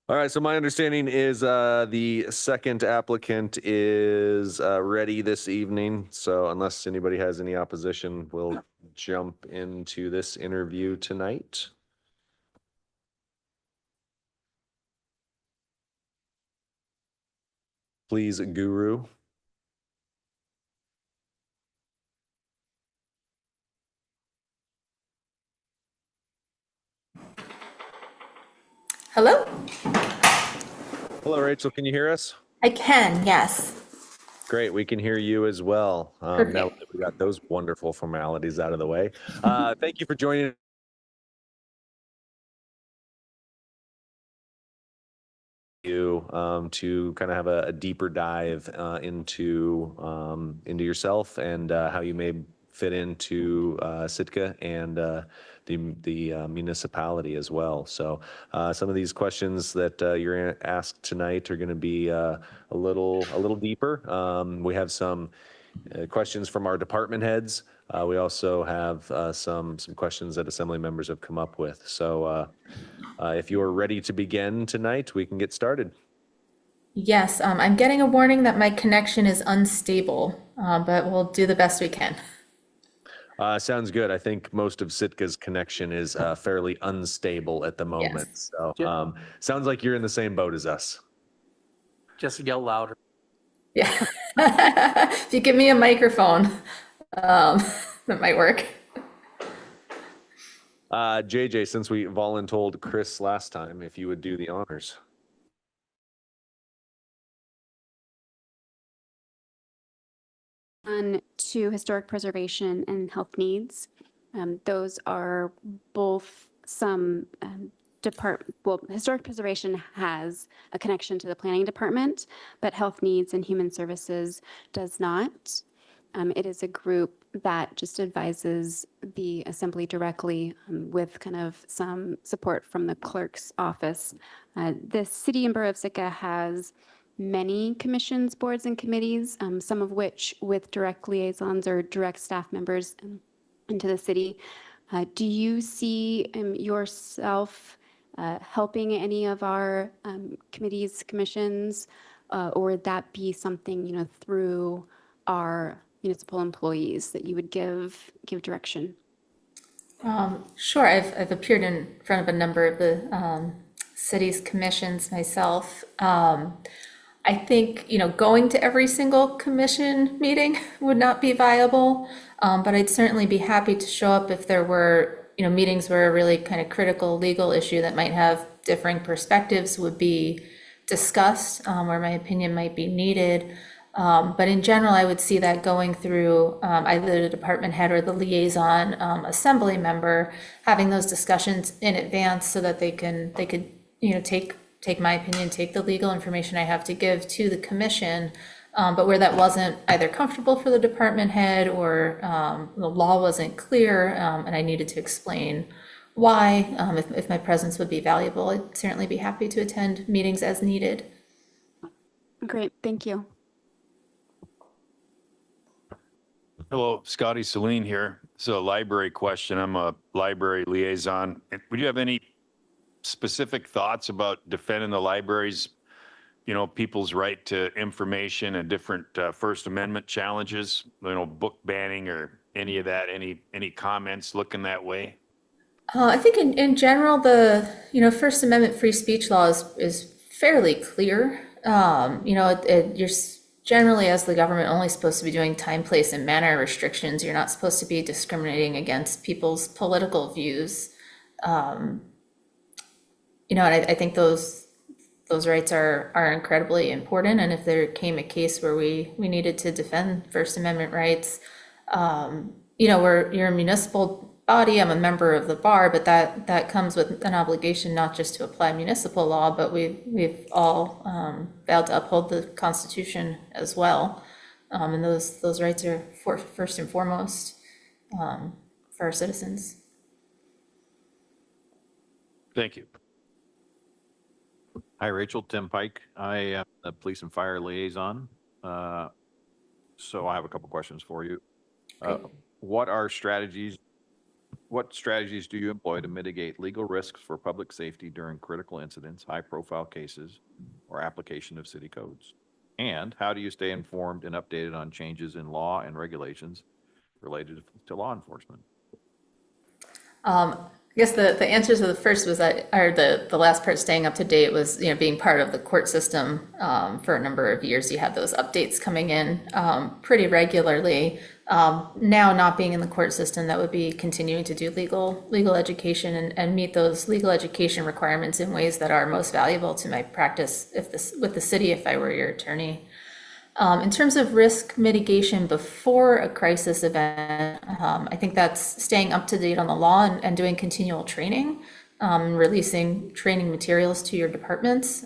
All right, so my understanding is the second applicant is ready this evening. So unless anybody has any opposition, we'll jump into this interview tonight. Please, Guru. Hello? Hello, Rachel. Can you hear us? I can, yes. Great. We can hear you as well. Now Perfect. that we got those wonderful formalities out of the way. Thank you for joining you to kind of have a deeper dive into yourself and how you may fit into Sitka and the municipality as well. So some of these questions that you're asked tonight are going to be a little deeper. We have some questions from our department heads. We also have some questions that assembly members have come up with. So if you are ready to begin tonight, we can get started. Yes, I'm getting a warning that my connection is unstable, but we'll do the best we can. Sounds good. I think most of Sitka's connection is fairly unstable at the moment. Yes. So sounds like you're in the same boat as us. Just yell louder. Yeah. If you give me a microphone, that might work. JJ, since we voluntold Chris last time, if you would do the honors. On to historic preservation and health needs. Those are both some historic preservation has a connection to the planning department, but health needs and human services does not. It is a group that just advises the assembly directly with kind of some support from the clerk's office. The city and borough of Sitka has many commissions, boards, and committees, some of which with direct liaisons or direct staff members into the city. Do you see yourself helping any of our committees, commissions, or would that be something, through our municipal employees that you would give direction? Sure, I've appeared in front of a number of the city's commissions myself. I think, going to every single commission meeting would not be viable, but I'd certainly be happy to show up if there were, meetings where a really kind of critical legal issue that might have differing perspectives would be discussed, where my opinion might be needed. But in general, I would see that going through either the department head or the liaison assembly member, having those discussions in advance so that they could, take my opinion, take the legal information I have to give to the commission. But where that wasn't either comfortable for the department head or the law wasn't clear and I needed to explain why, if my presence would be valuable, I'd certainly be happy to attend meetings as needed. Great, thank you. Hello, Scotty Celine here. So a library question. I'm a library liaison. Would you have any specific thoughts about defending the library's, people's right to information and different First Amendment challenges, book banning or any of that? Any comments looking that way? I think in general, the, First Amendment free speech law is fairly clear. You're generally, as the government, only supposed to be doing time, place, and manner restrictions. You're not supposed to be discriminating against people's political views. And I think those rights are incredibly important. And if there came a case where we needed to defend First Amendment rights, you're a municipal body. I'm a member of the bar, but that comes with an obligation not just to apply municipal law, but we've all vowed to uphold the Constitution as well. And those rights are first and foremost for our citizens. Thank you. Hi, Rachel, Tim Pike. I am the Police and Fire Liaison. So I have a couple questions for you. Great. What strategies do you employ to mitigate legal risks for public safety during critical incidents, high-profile cases, or application of city codes? And how do you stay informed and updated on changes in law and regulations related to law enforcement? I guess the answer to the first was the last part, staying up to date, was, being part of the court system for a number of years. You had those updates coming in pretty regularly. Now, not being in the court system, that would be continuing to do legal education and meet those legal education requirements in ways that are most valuable to my practice with the city if I were your attorney. In terms of risk mitigation before a crisis event, I think that's staying up to date on the law and doing continual training, releasing training materials to your departments,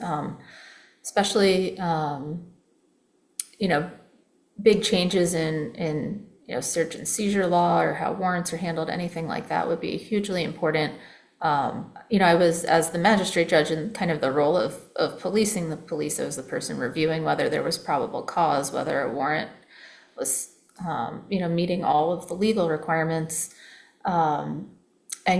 especially, big changes in search and seizure law or how warrants are handled, anything like that would be hugely important. I was, as the magistrate judge, in kind of the role of policing the police. I was the person reviewing whether there was probable cause, whether a warrant was, meeting all of the legal requirements, and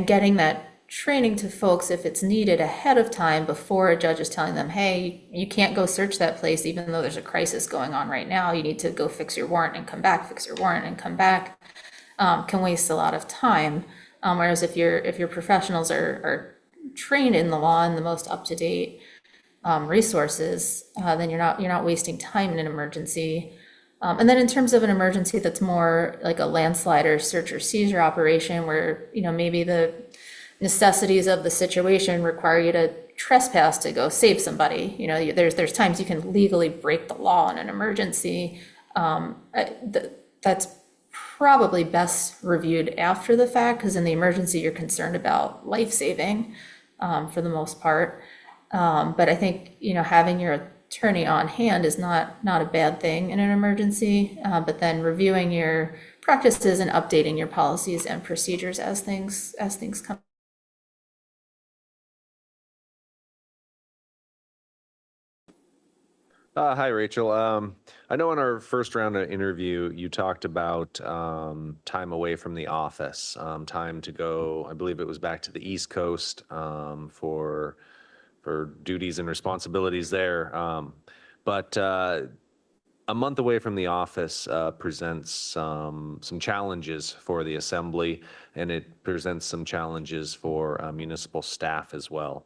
getting that training to folks if it's needed ahead of time before a judge is telling them, hey, you can't go search that place even though there's a crisis going on right now. You need to go fix your warrant and come back, fix your warrant and come back, can waste a lot of time. Whereas if your professionals are trained in the law and the most up-to-date resources, then you're not wasting time in an emergency. And then in terms of an emergency that's more like a landslide or search or seizure operation, where maybe the necessities of the situation require you to trespass to go save somebody. There's times you can legally break the law in an emergency. That's probably best reviewed after the fact, because in the emergency you're concerned about life-saving for the most part. But I think having your attorney on hand is not a bad thing in an emergency. But then reviewing your practices and updating your policies and procedures as things come. Hi, Rachel. I know in our first round of interview, you talked about time away from the office, time to go, I believe it was back to the East Coast for duties and responsibilities there. But a month away from the office presents some challenges for the assembly, and it presents some challenges for municipal staff as well.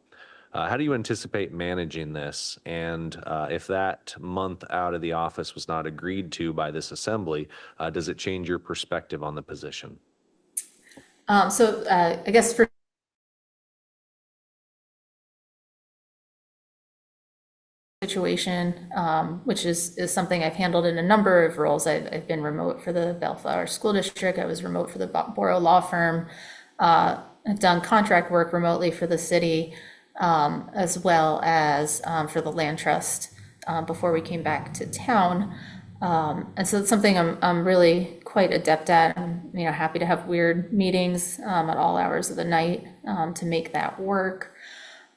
How do you anticipate managing this? And if that month out of the office was not agreed to by this assembly, does it change your perspective on the position? So I guess for situation, which is something I've handled in a number of roles. I've been remote for the Bellflower School District. I was remote for the Borough Law Firm. I've done contract work remotely for the city, as well as for the Land Trust before we came back to town. And so it's something I'm really quite adept at. I'm happy to have weird meetings at all hours of the night to make that work.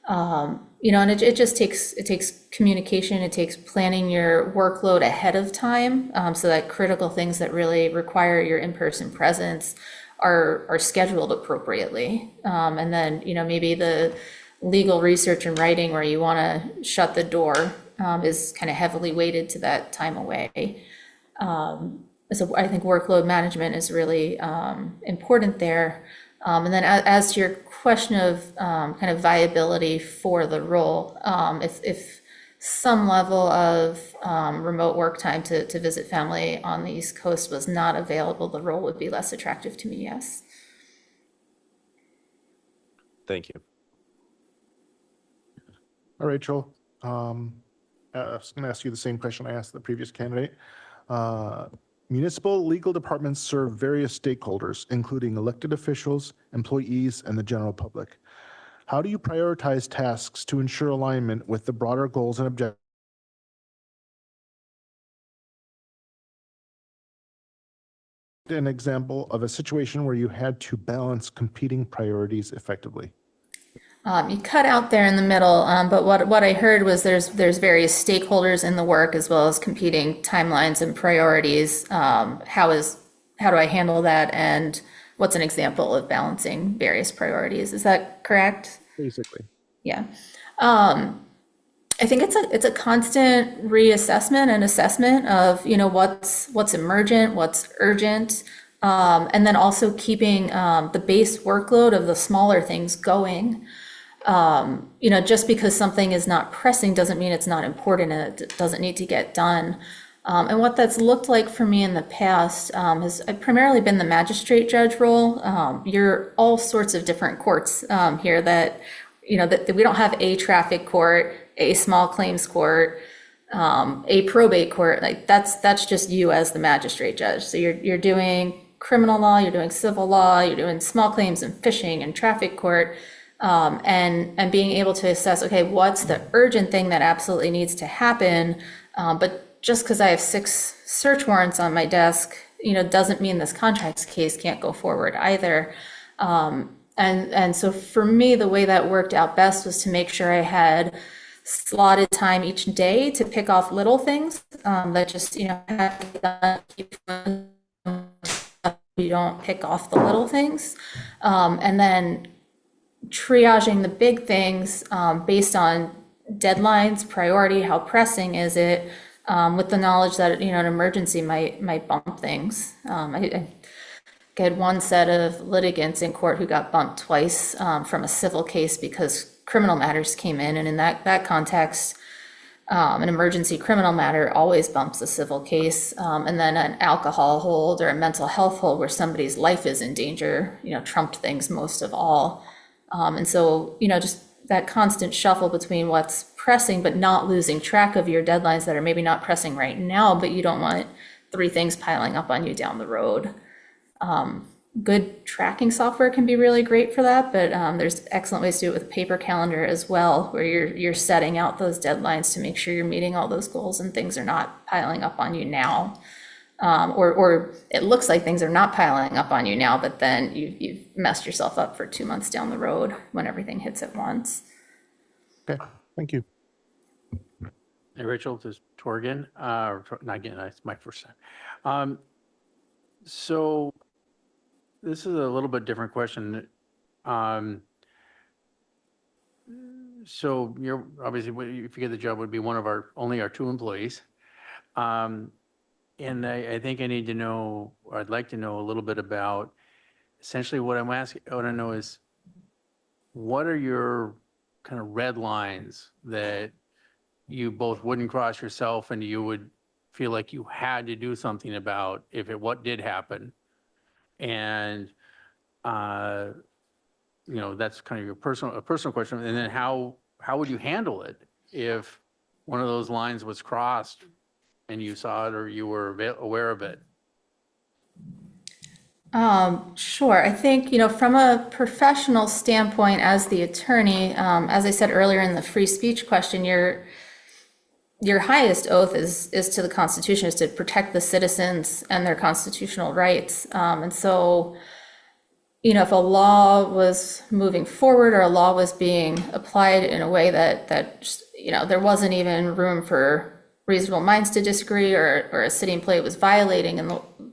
And it just takes communication. It takes planning your workload ahead of time, so that critical things that really require your in-person presence are scheduled appropriately. And then maybe the legal research and writing where you want to shut the door is kind of heavily weighted to that time away. So I think workload management is really important there. And then as to your question of kind of viability for the role, if some level of remote work time to visit family on the East Coast was not available, the role would be less attractive to me, yes. Thank you. All right, Rachel. I was going to ask you the same question I asked the previous candidate. Municipal legal departments serve various stakeholders, including elected officials, employees, and the general public. How do you prioritize tasks to ensure alignment with the broader goals and objectives an example of a situation where you had to balance competing priorities effectively? You cut out there in the middle, but what I heard was there's various stakeholders in the work as well as competing timelines and priorities. How do I handle that, and what's an example of balancing various priorities? Is that correct? Basically. Yeah. I think it's a constant reassessment and assessment of, what's emergent, what's urgent, and then also keeping the base workload of the smaller things going. Just because something is not pressing doesn't mean it's not important and it doesn't need to get done. And what that's looked like for me in the past has primarily been the magistrate judge role. You're all sorts of different courts here that we don't have a traffic court, a small claims court, a probate court. Like that's just you as the magistrate judge. So you're doing criminal law, you're doing civil law, you're doing small claims and fishing and traffic court, and being able to assess, okay, what's the urgent thing that absolutely needs to happen? But just because I have 6 search warrants on my desk, doesn't mean this contracts case can't go forward either. And so for me, the way that worked out best was to make sure I had slotted time each day to pick off little things that just, have to be done, keep you don't pick off the little things. And then triaging the big things based on deadlines, priority, how pressing is it, with the knowledge that, an emergency might bump things. I had one set of litigants in court who got bumped twice from a civil case because criminal matters came in, and in that context, an emergency criminal matter always bumps a civil case, and then an alcohol hold or a mental health hold where somebody's life is in danger, trumped things most of all. And so, just that constant shuffle between what's pressing but not losing track of your deadlines that are maybe not pressing right now, but you don't want 3 things piling up on you down the road. Good tracking software can be really great for that, but there's excellent ways to do it with a paper calendar as well, where you're setting out those deadlines to make sure you're meeting all those goals and things are not piling up on you now. Or it looks like things are not piling up on you now, but then you've messed yourself up for 2 months down the road when everything hits at once. Okay, thank you. Hey, Rachel, this is Torgan, not again, it's my first time. So this is a little bit different question. So you're obviously, if you get the job, would be one of only our 2 employees. And I think I need to know, or I'd like to know a little bit about, essentially what I'm asking, I want to know is, what are your kind of red lines that you both wouldn't cross yourself and you would feel like you had to do something about what did happen? And, that's kind of a personal question. And then how would you handle it if one of those lines was crossed and you saw it or you were aware of it? Sure. I think, from a professional standpoint as the attorney, as I said earlier in the free speech question, your highest oath is to the Constitution, is to protect the citizens and their constitutional rights. And so, if a law was moving forward or a law was being applied in a way that there wasn't even room for reasonable minds to disagree, or a city employee was violating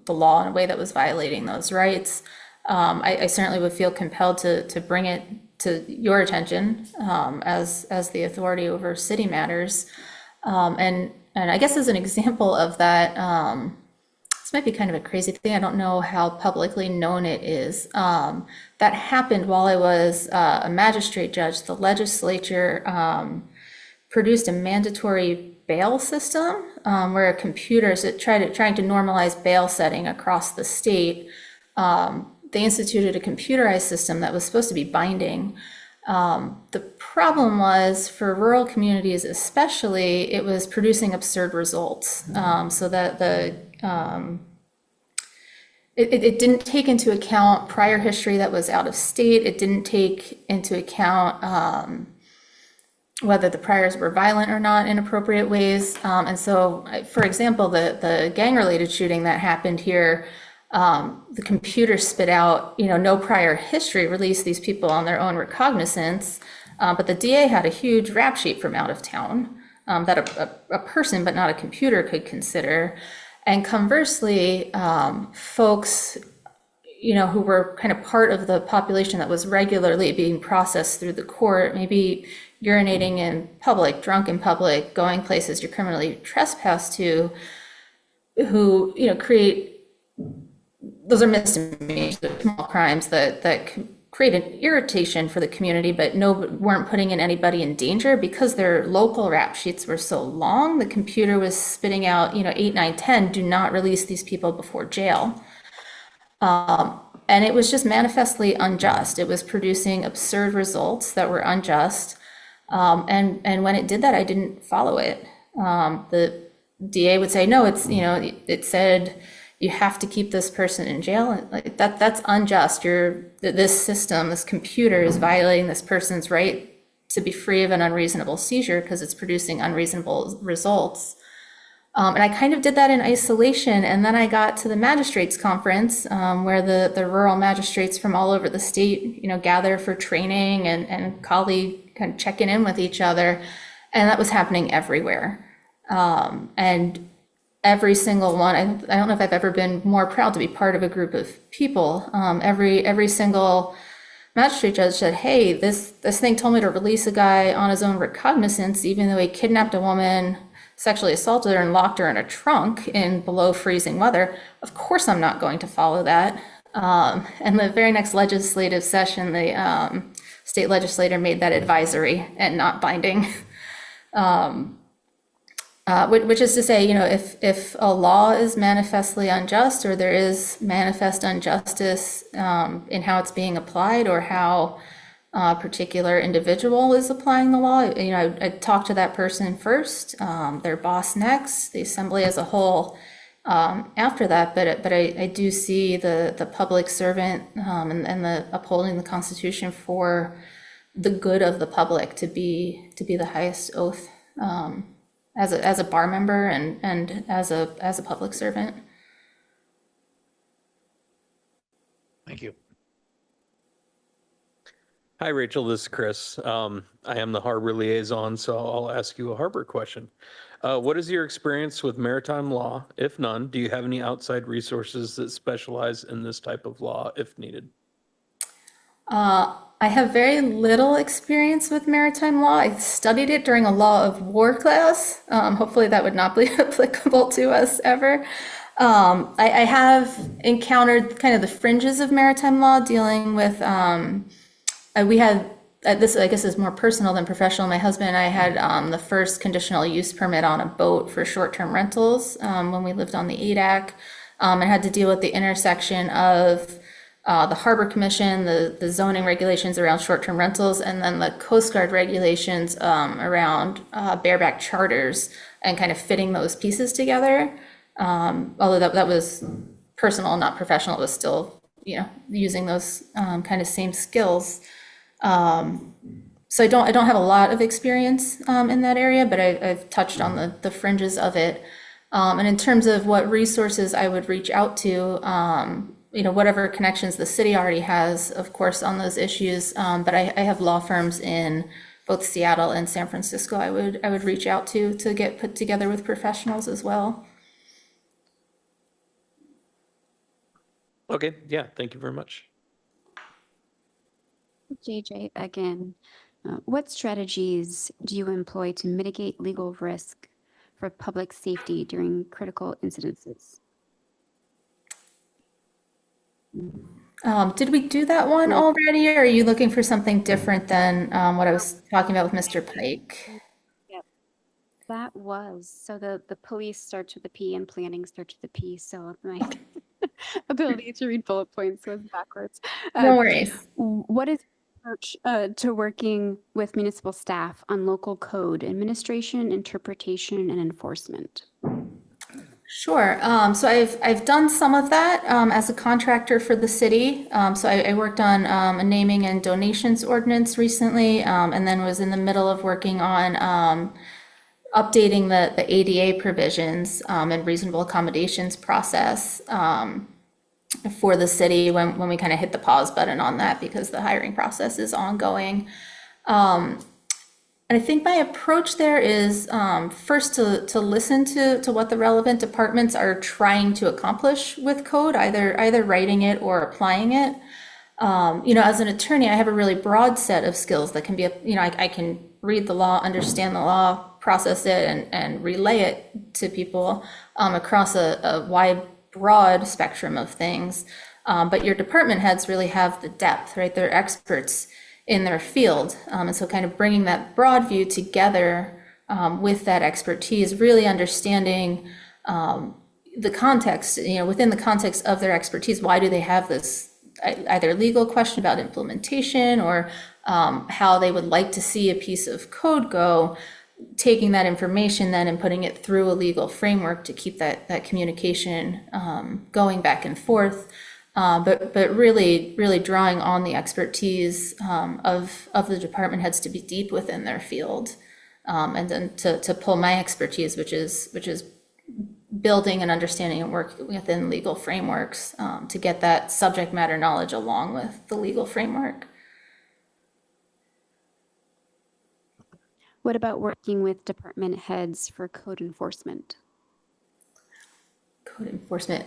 the law in a way that was violating those rights, I certainly would feel compelled to bring it to your attention as the authority over city matters. And I guess as an example of that, this might be kind of a crazy thing. I don't know how publicly known it is. That happened while I was a magistrate judge. The legislature produced a mandatory bail system where computers, trying to normalize bail setting across the state. They instituted a computerized system that was supposed to be binding. The problem was, for rural communities especially, it was producing absurd results. So that it didn't take into account prior history that was out of state. It didn't take into account whether the priors were violent or not in appropriate ways. And so, for example, the gang-related shooting that happened here, the computer spit out, no prior history, released these people on their own recognizance. But the DA had a huge rap sheet from out of town that a person, but not a computer, could consider. And conversely, folks, who were kind of part of the population that was regularly being processed through the court, maybe urinating in public, drunk in public, going places you're criminally trespassed to, who, create, those are misdemeanors, small crimes that create an irritation for the community, but weren't putting anybody in danger because their local rap sheets were so long. The computer was spitting out, 8, 9, 10, do not release these people before jail. And it was just manifestly unjust. It was producing absurd results that were unjust. And when it did that, I didn't follow it. The DA would say, no, it's, it said you have to keep this person in jail. Like that's unjust. This system, this computer is violating this person's right to be free of an unreasonable seizure because it's producing unreasonable results. And I kind of did that in isolation. And then I got to the magistrates conference where the rural magistrates from all over the state, gather for training and colleague kind of checking in with each other. And that was happening everywhere. And every single one, I don't know if I've ever been more proud to be part of a group of people. Every single magistrate judge said, hey, this thing told me to release a guy on his own recognizance, even though he kidnapped a woman, sexually assaulted her, and locked her in a trunk in below freezing weather. Of course I'm not going to follow that. And the very next legislative session, the state legislator made that advisory and not binding. Which is to say, if a law is manifestly unjust, or there is manifest injustice in how it's being applied, or how a particular individual is applying the law, I'd talk to that person first, their boss next, the assembly as a whole after that. But I do see the public servant and the upholding the Constitution for the good of the public to be the highest oath. As a bar member and as a public servant. Thank you. Hi, Rachel, this is Chris. I am the harbor liaison, so I'll ask you a harbor question. What is your experience with maritime law? If none, do you have any outside resources that specialize in this type of law if needed? I have very little experience with maritime law. I studied it during a law of war class. Hopefully that would not be applicable to us ever. I have encountered kind of the fringes of maritime law, dealing with, we had, this I guess is more personal than professional. My husband and I had the first conditional use permit on a boat for short-term rentals when we lived on the ADAC, and had to deal with the intersection of the Harbor Commission, the zoning regulations around short-term rentals, and then the Coast Guard regulations around bareback charters, and kind of fitting those pieces together. Although that was personal, not professional, it was still, using those kind of same skills. So I don't have a lot of experience in that area, but I've touched on the fringes of it. And in terms of what resources I would reach out to, whatever connections the city already has, of course, on those issues. But I have law firms in both Seattle and San Francisco I would reach out to get put together with professionals as well. Okay, yeah, thank you very much. JJ, again, what strategies do you employ to mitigate legal risk for public safety during critical incidences? Did we do that one already, or are you looking for something different than what I was talking about with Mr. Pike? Yep. That was, so the police starts with a P and planning starts with a P, so my ability to read bullet points was backwards. No worries. What is your approach to working with municipal staff on local code administration, interpretation, and enforcement? Sure. So I've done some of that as a contractor for the city. So I worked on a naming and donations ordinance recently, and then was in the middle of working on updating the ADA provisions and reasonable accommodations process. for the city when we kind of hit the pause button on that because the hiring process is ongoing. And I think my approach there is first to listen to what the relevant departments are trying to accomplish with code, either writing it or applying it. As an attorney, I have a really broad set of skills that can be, I can read the law, understand the law, process it, and relay it to people across a wide, broad spectrum of things. But your department heads really have the depth, right? They're experts in their field. And so kind of bringing that broad view together with that expertise, really understanding the context, within the context of their expertise, why do they have this either legal question about implementation or how they would like to see a piece of code go, taking that information then and putting it through a legal framework to keep that communication going back and forth. But really drawing on the expertise of the department heads to be deep within their field, and then to pull my expertise, which is building and understanding and work within legal frameworks to get that subject matter knowledge along with the legal framework. What about working with department heads for code enforcement? Code enforcement.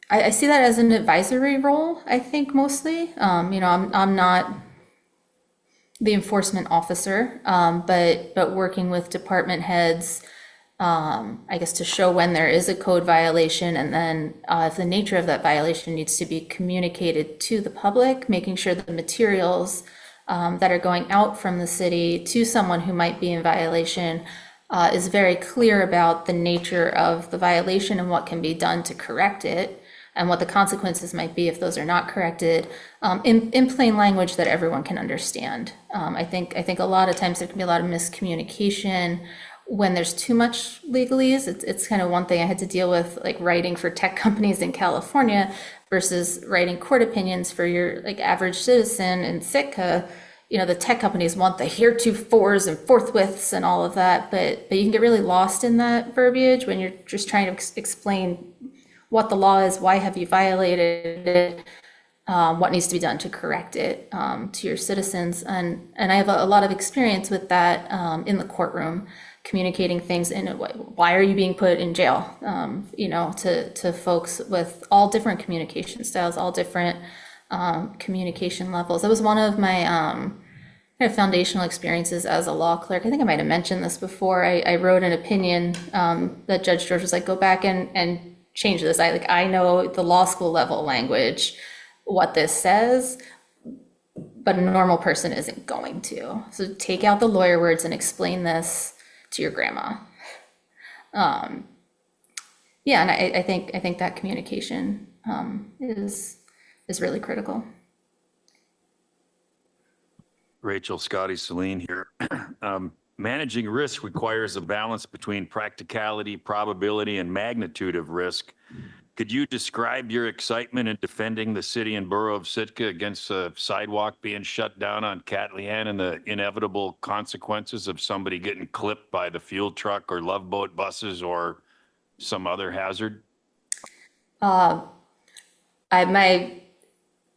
I see that as an advisory role, I think mostly. I'm not the enforcement officer, but working with department heads, I guess to show when there is a code violation, and then if the nature of that violation needs to be communicated to the public, making sure the materials that are going out from the city to someone who might be in violation is very clear about the nature of the violation and what can be done to correct it, and what the consequences might be if those are not corrected, in plain language that everyone can understand. I think a lot of times there can be a lot of miscommunication when there's too much legalese. It's kind of one thing I had to deal with, like writing for tech companies in California versus writing court opinions for your average citizen in Sitka. The tech companies want the heretofores and forthwiths and all of that, but you can get really lost in that verbiage when you're just trying to explain what the law is, why have you violated it, what needs to be done to correct it to your citizens. And I have a lot of experience with that in the courtroom, communicating things in a way. Why are you being put in jail? To folks with all different communication styles, all different communication levels. That was one of my kind of foundational experiences as a law clerk. I think I might have mentioned this before. I wrote an opinion that Judge George was like, go back and change this. I know the law school level language, what this says, but a normal person isn't going to. So take out the lawyer words and explain this to your grandma. And I think that communication is really critical. Rachel, Scotty, Celine here. Managing risk requires a balance between practicality, probability, and magnitude of risk. Could you describe your excitement in defending the city and borough of Sitka against a sidewalk being shut down on Catlehan and the inevitable consequences of somebody getting clipped by the fuel truck or Love Boat buses or some other hazard? My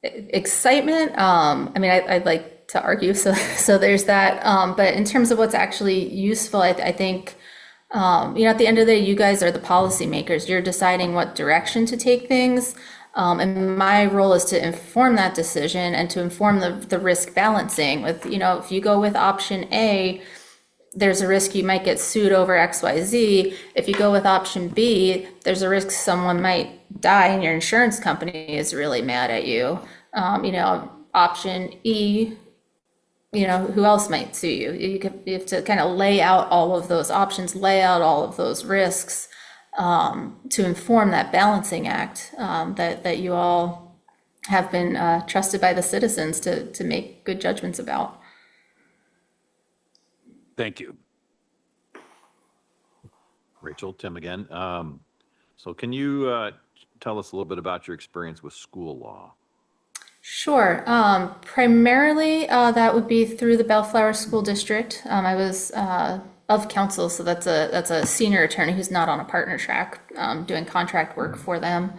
excitement, I'd like to argue, so there's that, but in terms of what's actually useful, I think at the end of the day, you guys are the policymakers. You're deciding what direction to take things, and my role is to inform that decision and to inform the risk balancing with, if you go with option A, there's a risk you might get sued over XYZ. If you go with option B, there's a risk someone might die and your insurance company is really mad at you. Option E, who else might sue you? You have to kind of lay out all of those options, lay out all of those risks to inform that balancing act that you all have been trusted by the citizens to make good judgments about. Thank you. Rachel, Tim again. So can you tell us a little bit about your experience with school law? Sure. Primarily, that would be through the Bellflower School District. I was of counsel, so that's a senior attorney who's not on a partner track, doing contract work for them.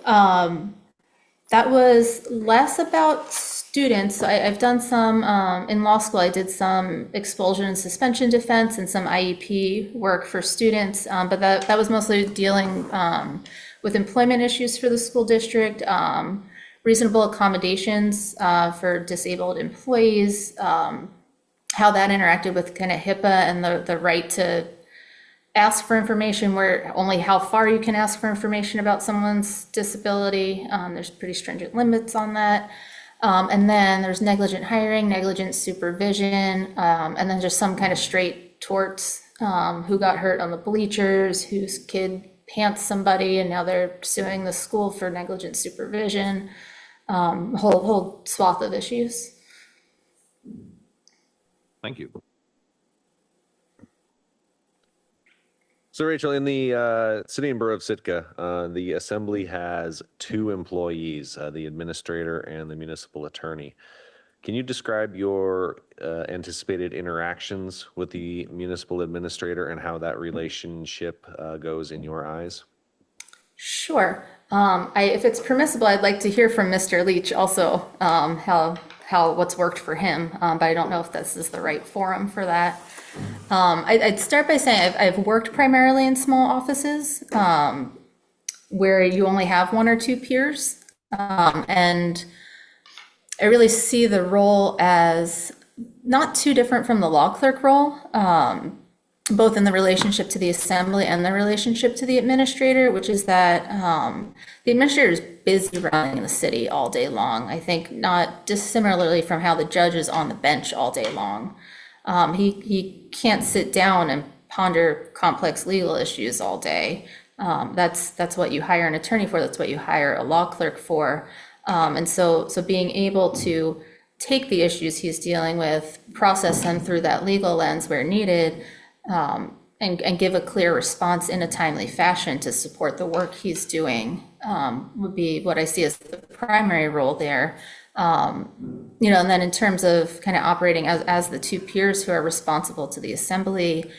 That was less about students. I've done some, in law school, I did some expulsion and suspension defense and some IEP work for students, but that was mostly dealing with employment issues for the school district, reasonable accommodations for disabled employees, how that interacted with kind of HIPAA and the right to ask for information, where only how far you can ask for information about someone's disability. There's pretty stringent limits on that. And then there's negligent hiring, negligent supervision, and then just some kind of straight torts, who got hurt on the bleachers, whose kid pants somebody and now they're suing the school for negligent supervision, whole swath of issues. Thank you. So Rachel, in the City and Borough of Sitka, the Assembly has 2 employees, the administrator and the municipal attorney. Can you describe your anticipated interactions with the municipal administrator and how that relationship goes in your eyes? Sure. If it's permissible, I'd like to hear from Mr. Leach also, what's worked for him, but I don't know if this is the right forum for that. I'd start by saying I've worked primarily in small offices, where you only have 1 or 2 peers, and I really see the role as not too different from the law clerk role, both in the relationship to the assembly and the relationship to the administrator, which is that the administrator is busy running the city all day long. I think not dissimilarly from how the judge is on the bench all day long. He can't sit down and ponder complex legal issues all day. That's what you hire an attorney for. That's what you hire a law clerk for. And so being able to take the issues he's dealing with, process them through that legal lens where needed, and give a clear response in a timely fashion to support the work he's doing, would be what I see as the primary role there. And then in terms of kind of operating as the 2 peers who are responsible to the assembly,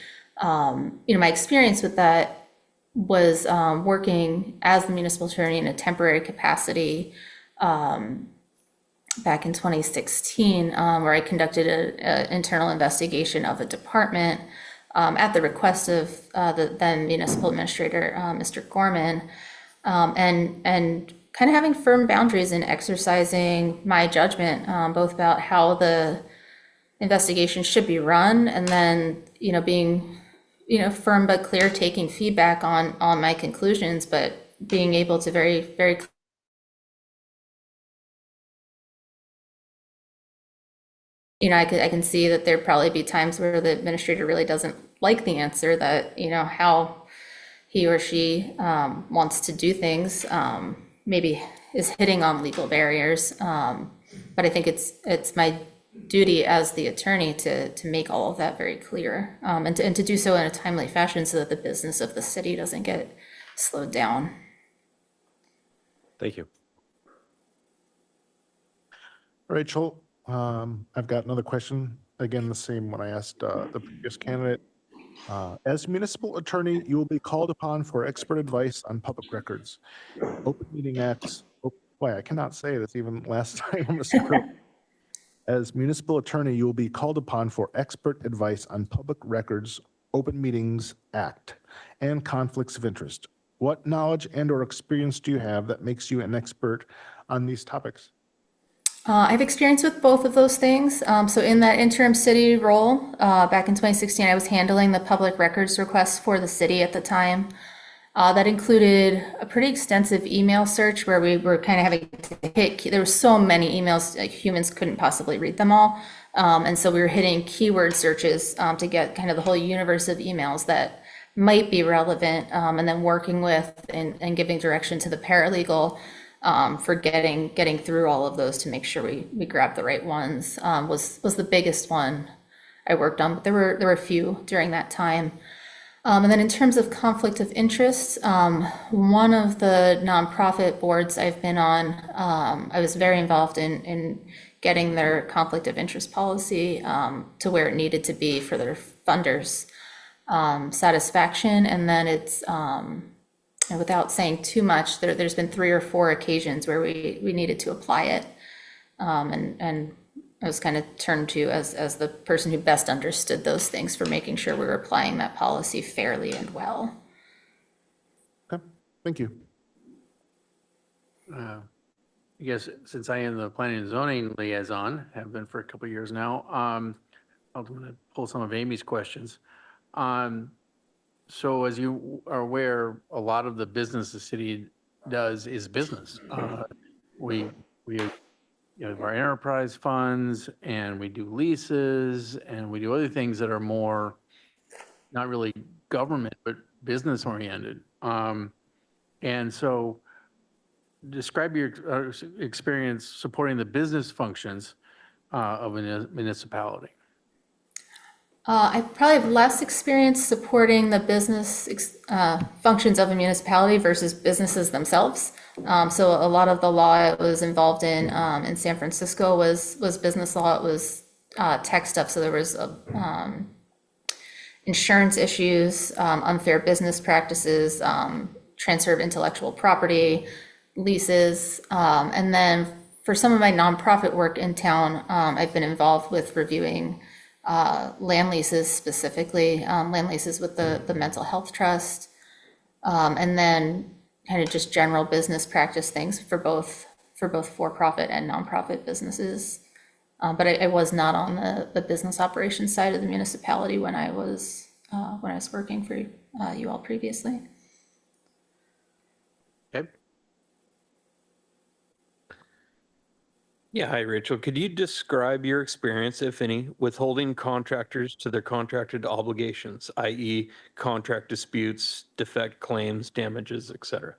my experience with that was working as the municipal attorney in a temporary capacity back in 2016, where I conducted an internal investigation of a department at the request of the then municipal administrator, Mr. Gorman, and kind of having firm boundaries and exercising my judgment, both about how the investigation should be run, and then, being, firm but clear, taking feedback on my conclusions, but being able to very, very I can see that there'd probably be times where the administrator really doesn't like the answer, that, how he or she wants to do things, maybe is hitting on legal barriers. But I think it's my duty as the attorney to make all of that very clear, and to do so in a timely fashion so that the business of the city doesn't get slowed down. Thank you. Rachel, I've got another question. Again, the same one I asked the previous candidate. As municipal attorney, you will be called upon for expert advice on public records. Open Meeting Acts, boy, I cannot say this even last time on the script. As municipal attorney, you will be called upon for expert advice on public records, Open Meetings Act, and conflicts of interest. What knowledge and/or experience do you have that makes you an expert on these topics? I have experience with both of those things. So in that interim city role, back in 2016, I was handling the public records requests for the city at the time. That included a pretty extensive email search where we were kind of having to hit, there were so many emails, like humans couldn't possibly read them all. And so we were hitting keyword searches to get kind of the whole universe of emails that might be relevant, and then working with and giving direction to the paralegal for getting through all of those to make sure we grab the right ones, was the biggest one I worked on. But there were a few during that time. And then in terms of conflict of interest, one of the nonprofit boards I've been on, I was very involved in getting their conflict of interest policy to where it needed to be for their funders' satisfaction. And then it's and without saying too much, there's been 3 or 4 occasions where we needed to apply it. And I was kind of turned to as the person who best understood those things for making sure we were applying that policy fairly and well. Okay, thank you. I guess since I am the planning and zoning liaison, have been for a couple of years now, I'm going to pull some of Amy's questions. So as you are aware, a lot of the business the city does is business. We have our enterprise funds, and we do leases, and we do other things that are more not really government, but business oriented. And so describe your experience supporting the business functions of a municipality. I probably have less experience supporting the business functions of a municipality versus businesses themselves. So a lot of the law I was involved in San Francisco was business law. It was tech stuff. So there was insurance issues, unfair business practices, transfer of intellectual property, leases. And then for some of my nonprofit work in town, I've been involved with reviewing land leases, specifically land leases with the Mental Health Trust, and then kind of just general business practice things for both for-profit and nonprofit businesses. But I was not on the business operations side of the municipality when I was working for you all previously. Okay. Yeah, hi, Rachel. Could you describe your experience, if any, with holding contractors to their contracted obligations, i.e. contract disputes, defect claims, damages, et cetera?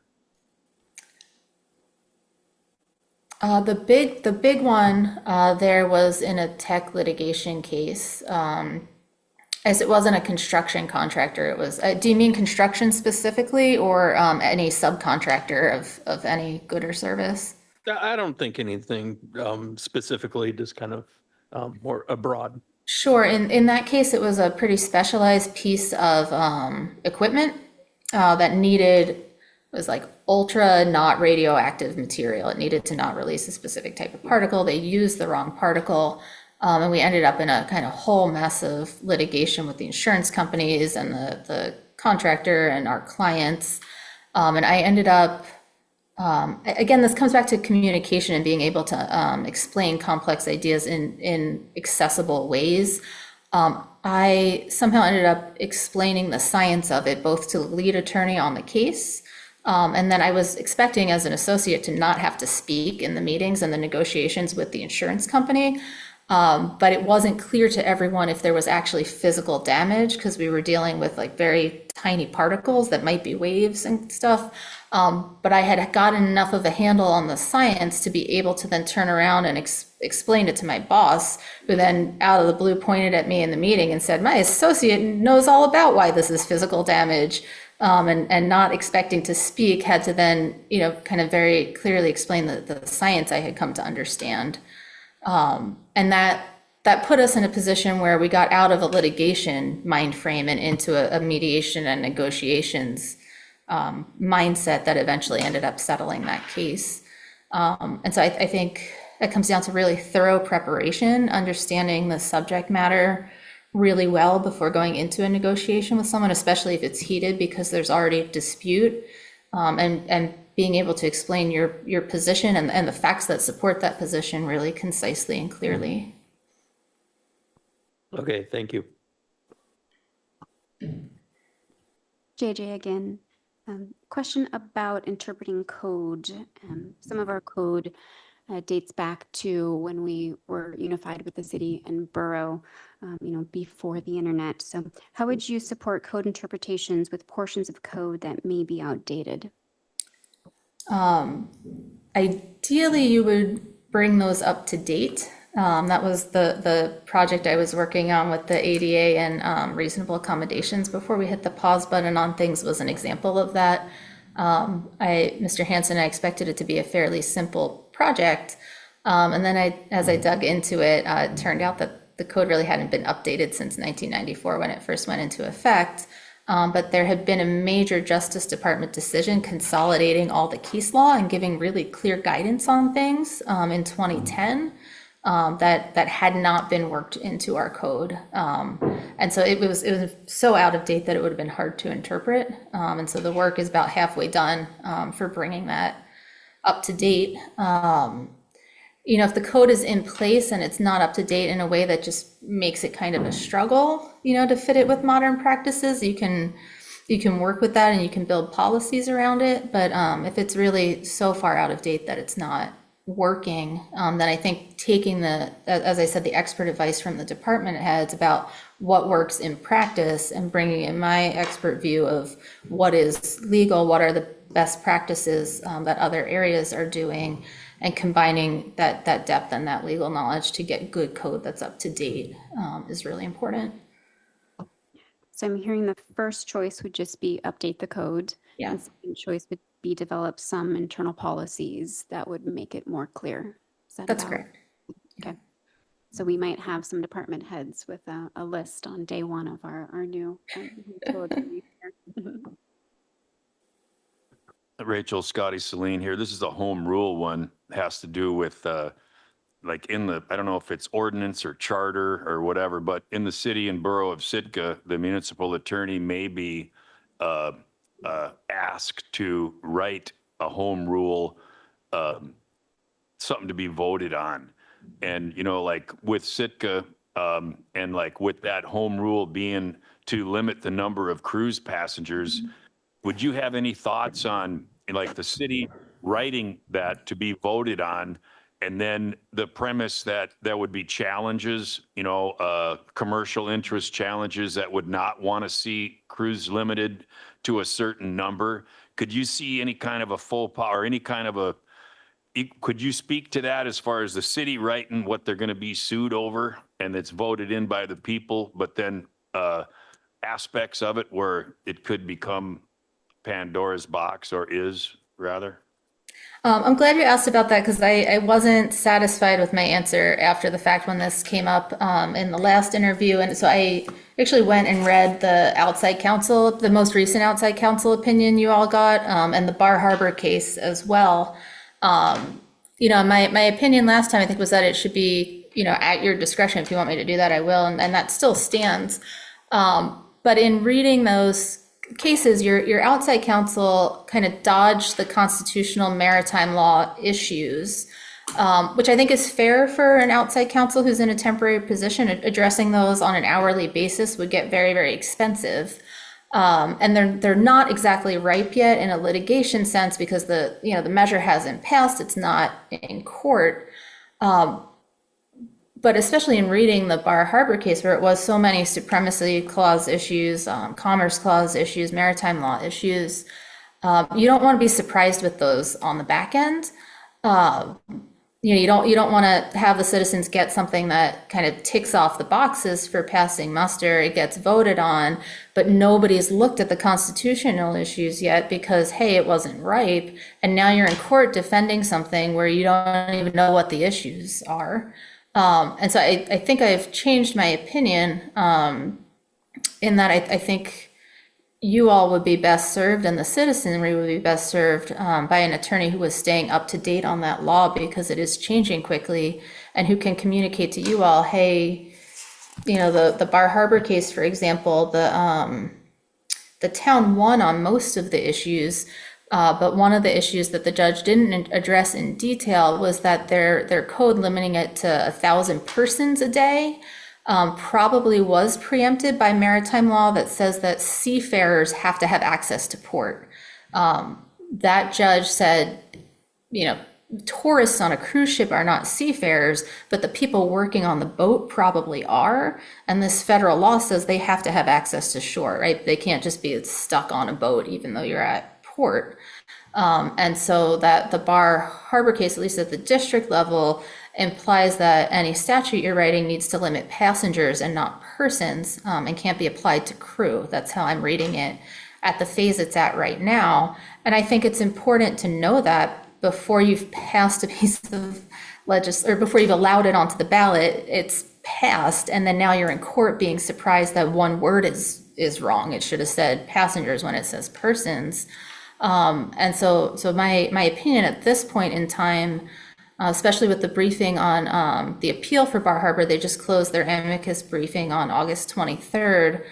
The big one there was in a tech litigation case. As it wasn't a construction contractor, it was, do you mean construction specifically, or any subcontractor of any good or service? I don't think anything specifically, just kind of more abroad. Sure. In that case, it was a pretty specialized piece of equipment that was like ultra not radioactive material. It needed to not release a specific type of particle. They used the wrong particle. And we ended up in a kind of whole mess of litigation with the insurance companies and the contractor and our clients. And I ended up, again, this comes back to communication and being able to explain complex ideas in accessible ways. I somehow ended up explaining the science of it, both to the lead attorney on the case, and then I was expecting as an associate to not have to speak in the meetings and the negotiations with the insurance company. But it wasn't clear to everyone if there was actually physical damage, because we were dealing with like very tiny particles that might be waves and stuff. But I had gotten enough of a handle on the science to be able to then turn around and explain it to my boss, who then out of the blue pointed at me in the meeting and said, my associate knows all about why this is physical damage. And not expecting to speak, had to then, kind of very clearly explain the science I had come to understand. And that put us in a position where we got out of a litigation mind frame and into a mediation and negotiations mindset that eventually ended up settling that case. And so I think that comes down to really thorough preparation, understanding the subject matter really well before going into a negotiation with someone, especially if it's heated because there's already a dispute, and being able to explain your position and the facts that support that position really concisely and clearly. Okay, thank you. JJ again. Question about interpreting code. Some of our code dates back to when we were unified with the city and borough, before the internet. So how would you support code interpretations with portions of code that may be outdated? Ideally, you would bring those up to date. That was the project I was working on with the ADA and reasonable accommodations before we hit the pause button on things was an example of that. Mr. Hanson, I expected it to be a fairly simple project. And then as I dug into it, it turned out that the code really hadn't been updated since 1994 when it first went into effect. But there had been a major Justice Department decision consolidating all the case law and giving really clear guidance on things in 2010 that had not been worked into our code. And so it was so out of date that it would have been hard to interpret. And so the work is about halfway done for bringing that up to date. You know, if the code is in place and it's not up to date in a way that just makes it kind of a struggle, you know, to fit it with modern practices, you can work with that and you can build policies around it. But if it's really so far out of date that it's not working, then I think taking as I said, the expert advice from the department heads about what works in practice and bringing in my expert view of what is legal, what are the best practices that other areas are doing, and combining that depth and that legal knowledge to get good code that's up to date is really important. So I'm hearing the first choice would just be update the code. Yeah. And second choice would be develop some internal policies that would make it more clear. Is that That's about- correct. Okay. So we might have some department heads with a list on day one of our new code. Rachel, Scotty Celine here. This is a home rule one. Has to do with like in the, I don't know if it's ordinance or charter or whatever, but in the city and borough of Sitka, the municipal attorney may be asked to write a home rule, something to be voted on. And, you know, like with Sitka, and like with that home rule being to limit the number of cruise passengers, would you have any thoughts on like the city writing that to be voted on? And then the premise that there would be challenges, you know, commercial interest challenges that would not want to see cruise limited to a certain number. Could you see any kind of a full power, any kind of could you speak to that as far as the city writing what they're going to be sued over and it's voted in by the people, but then aspects of it where it could become Pandora's box, or is rather? I'm glad you asked about that because I wasn't satisfied with my answer after the fact when this came up in the last interview. And so I actually went and read the outside counsel, the most recent outside counsel opinion you all got, and the Bar Harbor case as well. You know, my opinion last time, I think, was that it should be, you know, at your discretion. If you want me to do that, I will. And that still stands. But in reading those cases, your outside counsel kind of dodged the constitutional maritime law issues, which I think is fair for an outside counsel who's in a temporary position. Addressing those on an hourly basis would get very, very expensive. And they're not exactly ripe yet in a litigation sense because the measure hasn't passed. It's not in court. But especially in reading the Bar Harbor case, where it was so many supremacy clause issues, commerce clause issues, maritime law issues, you don't want to be surprised with those on the back end. You don't want to have the citizens get something that kind of ticks off the boxes for passing muster. It gets voted on, but nobody's looked at the constitutional issues yet because, hey, it wasn't ripe, and now you're in court defending something where you don't even know what the issues are. And so I think I've changed my opinion in that I think you all would be best served and the citizenry would be best served by an attorney who is staying up to date on that law because it is changing quickly and who can communicate to you all, hey, you know, the Bar Harbor case, for example, the town won on most of the issues. But one of the issues that the judge didn't address in detail was that their code limiting it to 1,000 persons a day probably was preempted by maritime law that says that seafarers have to have access to port. That judge said, you know, tourists on a cruise ship are not seafarers, but the people working on the boat probably are. And this federal law says they have to have access to shore, right? They can't just be stuck on a boat even though you're at port. And so that the Bar Harbor case, at least at the district level, implies that any statute you're writing needs to limit passengers and not persons, and can't be applied to crew. That's how I'm reading it at the phase it's at right now. And I think it's important to know that before you've passed a piece of or before you've allowed it onto the ballot, it's passed, and then now you're in court being surprised that one word is is wrong. It should have said passengers when it says persons. And so my opinion at this point in time, especially with the briefing on the appeal for Bar Harbor, they just closed their amicus briefing on August 23rd,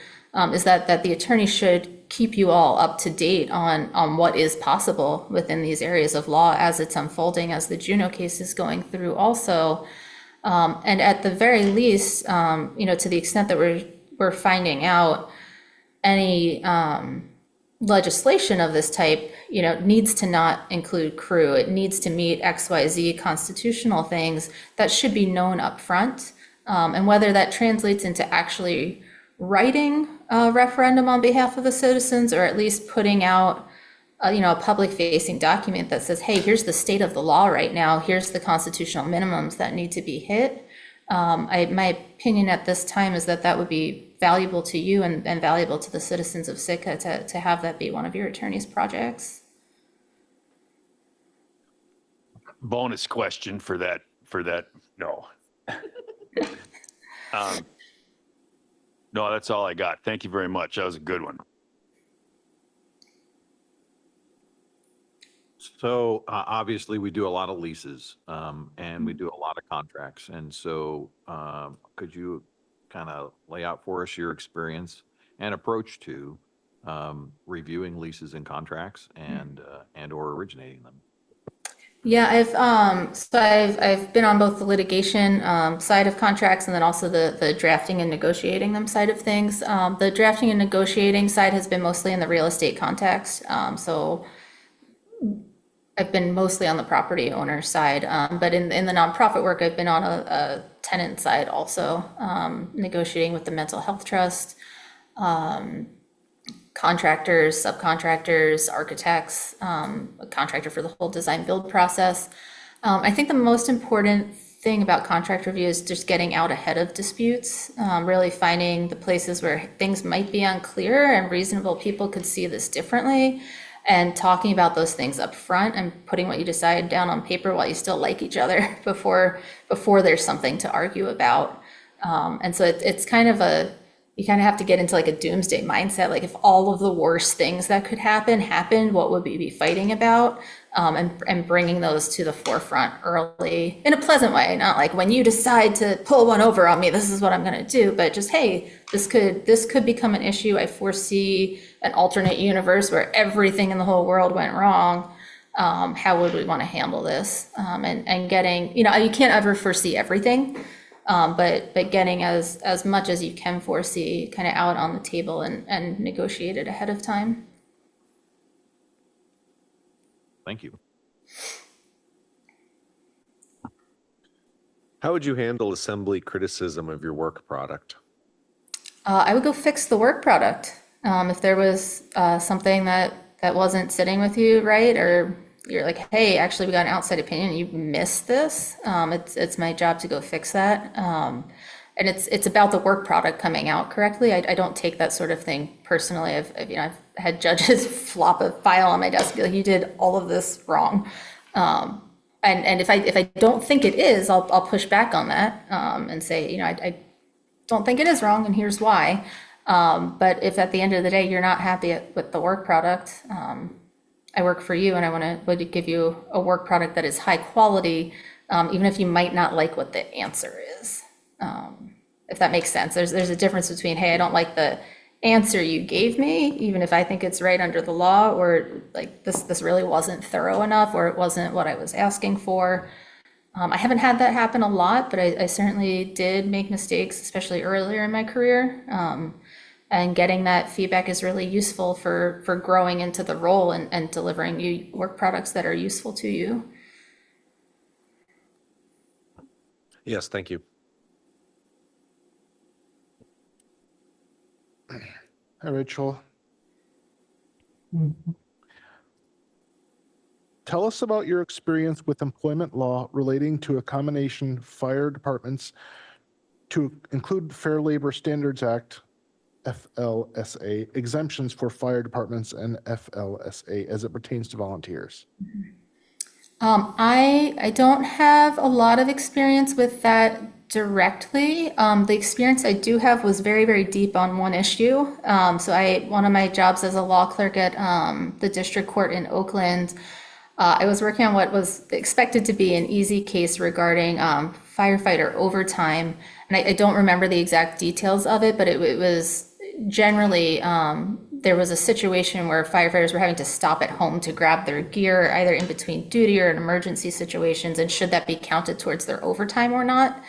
is that the attorney should keep you all up to date on what is possible within these areas of law as it's unfolding, as the Juneau case is going through also. And at the very least, to the extent that we're finding out any legislation of this type, needs to not include crew. It needs to meet XYZ constitutional things that should be known up front. And whether that translates into actually writing a referendum on behalf of the citizens, or at least putting out a public facing document that says, hey, here's the state of the law right now. Here's the constitutional minimums that need to be hit. My opinion at this time is that would be valuable to you and valuable to the citizens of Sitka to have that be one of your attorney's projects. Bonus question for that. No. No, that's all I got. Thank you very much. That was a good one. So obviously we do a lot of leases and we do a lot of contracts. And so could you kind of lay out for us your experience and approach to reviewing leases and contracts and or originating them? Yeah, I've been on both the litigation side of contracts and then also the drafting and negotiating them side of things. The drafting and negotiating side has been mostly in the real estate context. So I've been mostly on the property owner side, but in the nonprofit work, I've been on a tenant side also, negotiating with the mental health trust, contractors, subcontractors, architects, a contractor for the whole design build process. I think the most important thing about contract review is just getting out ahead of disputes, really finding the places where things might be unclear and reasonable people could see this differently, and talking about those things up front and putting what you decide down on paper while you still like each other before there's something to argue about. And so it's kind of you kind of have to get into like a doomsday mindset. Like if all of the worst things that could happen happened, what would we be fighting about? And bringing those to the forefront early in a pleasant way, not like when you decide to pull one over on me, this is what I'm going to do, but just, hey, this could become an issue. I foresee an alternate universe where everything in the whole world went wrong. How would we want to handle this? And getting, you can't ever foresee everything, but getting as much as you can foresee kind of out on the table and negotiate it ahead of time. Thank you. How would you handle assembly criticism of your work product? I would go fix the work product. If there was something that wasn't sitting with you right, or you're like, hey, actually we got an outside opinion, you missed this. It's my job to go fix that. And it's about the work product coming out correctly. I don't take that sort of thing personally. I've had judges flop a file on my desk, like, you did all of this wrong. And if I don't think it is, I'll push back on that and say, I don't think it is wrong, and here's why. But if at the end of the day you're not happy with the work product, I work for you, and I want to give you a work product that is high quality, even if you might not like what the answer is. If that makes sense. There's a difference between, hey, I don't like the answer you gave me, even if I think it's right under the law, or like this really wasn't thorough enough, or it wasn't what I was asking for. I haven't had that happen a lot, but I certainly did make mistakes, especially earlier in my career. And getting that feedback is really useful for growing into the role and delivering you work products that are useful to you. Yes, thank you. Hi, Rachel. Tell us about your experience with employment law relating to a combination fire departments to include Fair Labor Standards Act, FLSA, exemptions for fire departments and FLSA as it pertains to volunteers. I don't have a lot of experience with that directly. The experience I do have was very, very deep on one issue. One of my jobs as a law clerk at the district court in Oakland, I was working on what was expected to be an easy case regarding firefighter overtime. And I don't remember the exact details of it, but it was generally, there was a situation where firefighters were having to stop at home to grab their gear, either in between duty or in emergency situations, and should that be counted towards their overtime or not?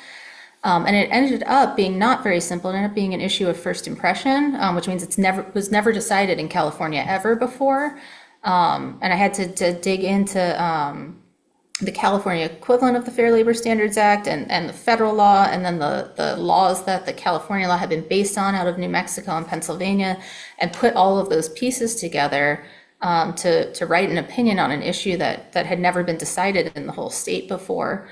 And it ended up being not very simple. It ended up being an issue of first impression, which means was never decided in California ever before. And I had to dig into the California equivalent of the Fair Labor Standards Act and the federal law, and then the laws that the California law had been based on out of New Mexico and Pennsylvania, and put all of those pieces together to write an opinion on an issue that had never been decided in the whole state before.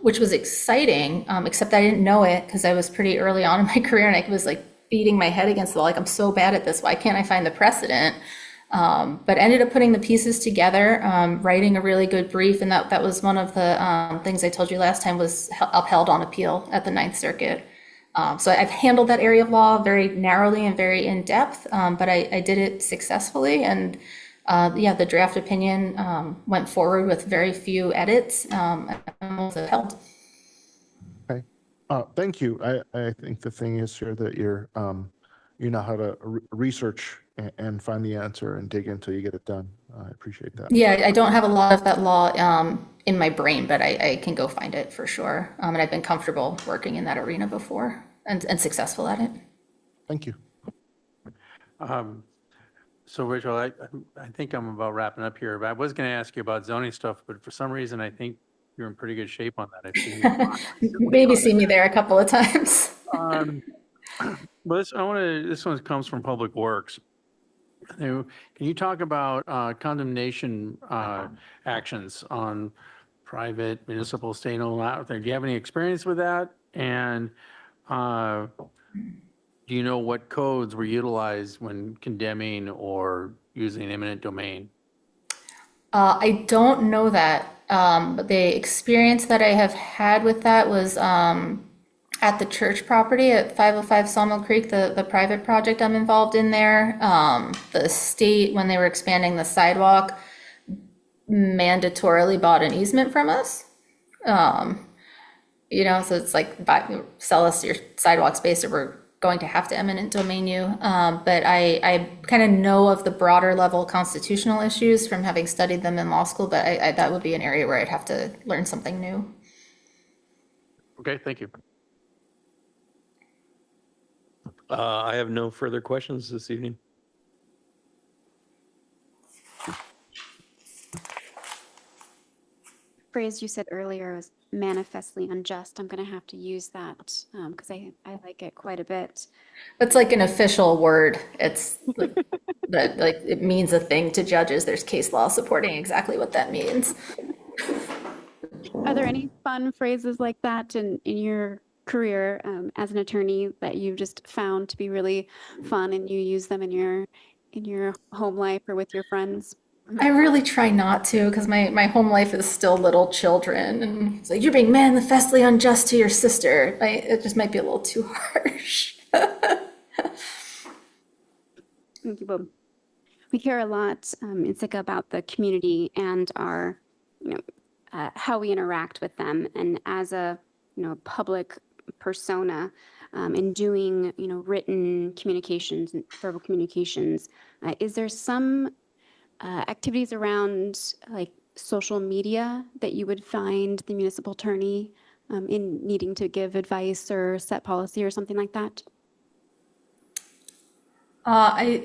Which was exciting, except I didn't know it because I was pretty early on in my career, and I was like beating my head against the wall, like, I'm so bad at this, why can't I find the precedent? But ended up putting the pieces together, writing a really good brief, and that was one of the things I told you last time was upheld on appeal at the Ninth Circuit. So I've handled that area of law very narrowly and very in depth, but I did it successfully, and the draft opinion went forward with very few edits, and was upheld. Okay. Thank you. I think the thing is here that you know how to research and find the answer and dig until you get it done. I appreciate that. Yeah, I don't have a lot of that law in my brain, but I can go find it for sure. And I've been comfortable working in that arena before and successful at it. Thank you. So Rachel, I think I'm about wrapping up here, but I was going to ask you about zoning stuff, but for some reason, I think you're in pretty good shape on that. I've seen you. Maybe see me there a couple of times. But this one comes from Public Works. Can you talk about condemnation actions on private, municipal, state, and out there? Do you have any experience with that? And do you know what codes were utilized when condemning or using eminent domain? I don't know that, but the experience that I have had with that was at the church property at 505 Sawmill Creek, the private project I'm involved in there. The state, when they were expanding the sidewalk, mandatorily bought an easement from us. So it's like, sell us your sidewalk space or we're going to have to eminent domain you. But I kind of know of the broader level constitutional issues from having studied them in law school, but that would be an area where I'd have to learn something new. Okay, thank you. I have no further questions this evening. Phrase you said earlier was manifestly unjust. I'm going to have to use that because I like it quite a bit. It's like an official word. It's that like it means a thing to judges. There's case law supporting exactly what that means. Are there any fun phrases like that in your career as an attorney that you've just found to be really fun and you use them in your home life or with your friends? I really try not to because my home life is still little children, and it's like, you're being manifestly unjust to your sister. It just might be a little too harsh. Thank you, Bob. We care a lot in Ithaca about the community and our, how we interact with them. And as a, public persona in doing, written communications and verbal communications, is there some activities around like social media that you would find the municipal attorney in needing to give advice or set policy or something like that? I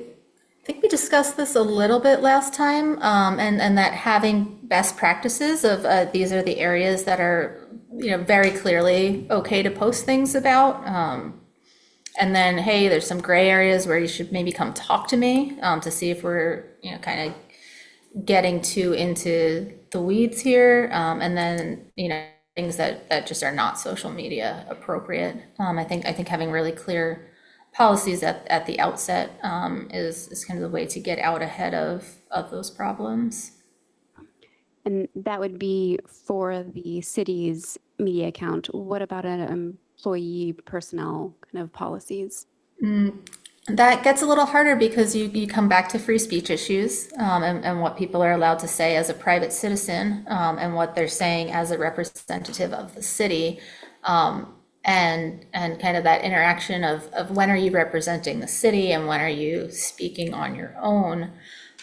think we discussed this a little bit last time, and that having best practices of these are the areas that are, very clearly okay to post things about. And then, hey, there's some gray areas where you should maybe come talk to me to see if we're, kind of getting too into the weeds here. And then, things that just are not social media appropriate. I think having really clear policies at the outset is kind of the way to get out ahead of those problems. And that would be for the city's media account. What about an employee personnel kind of policies? That gets a little harder because you come back to free speech issues, and what people are allowed to say as a private citizen, and what they're saying as a representative of the city. And kind of that interaction of when are you representing the city and when are you speaking on your own.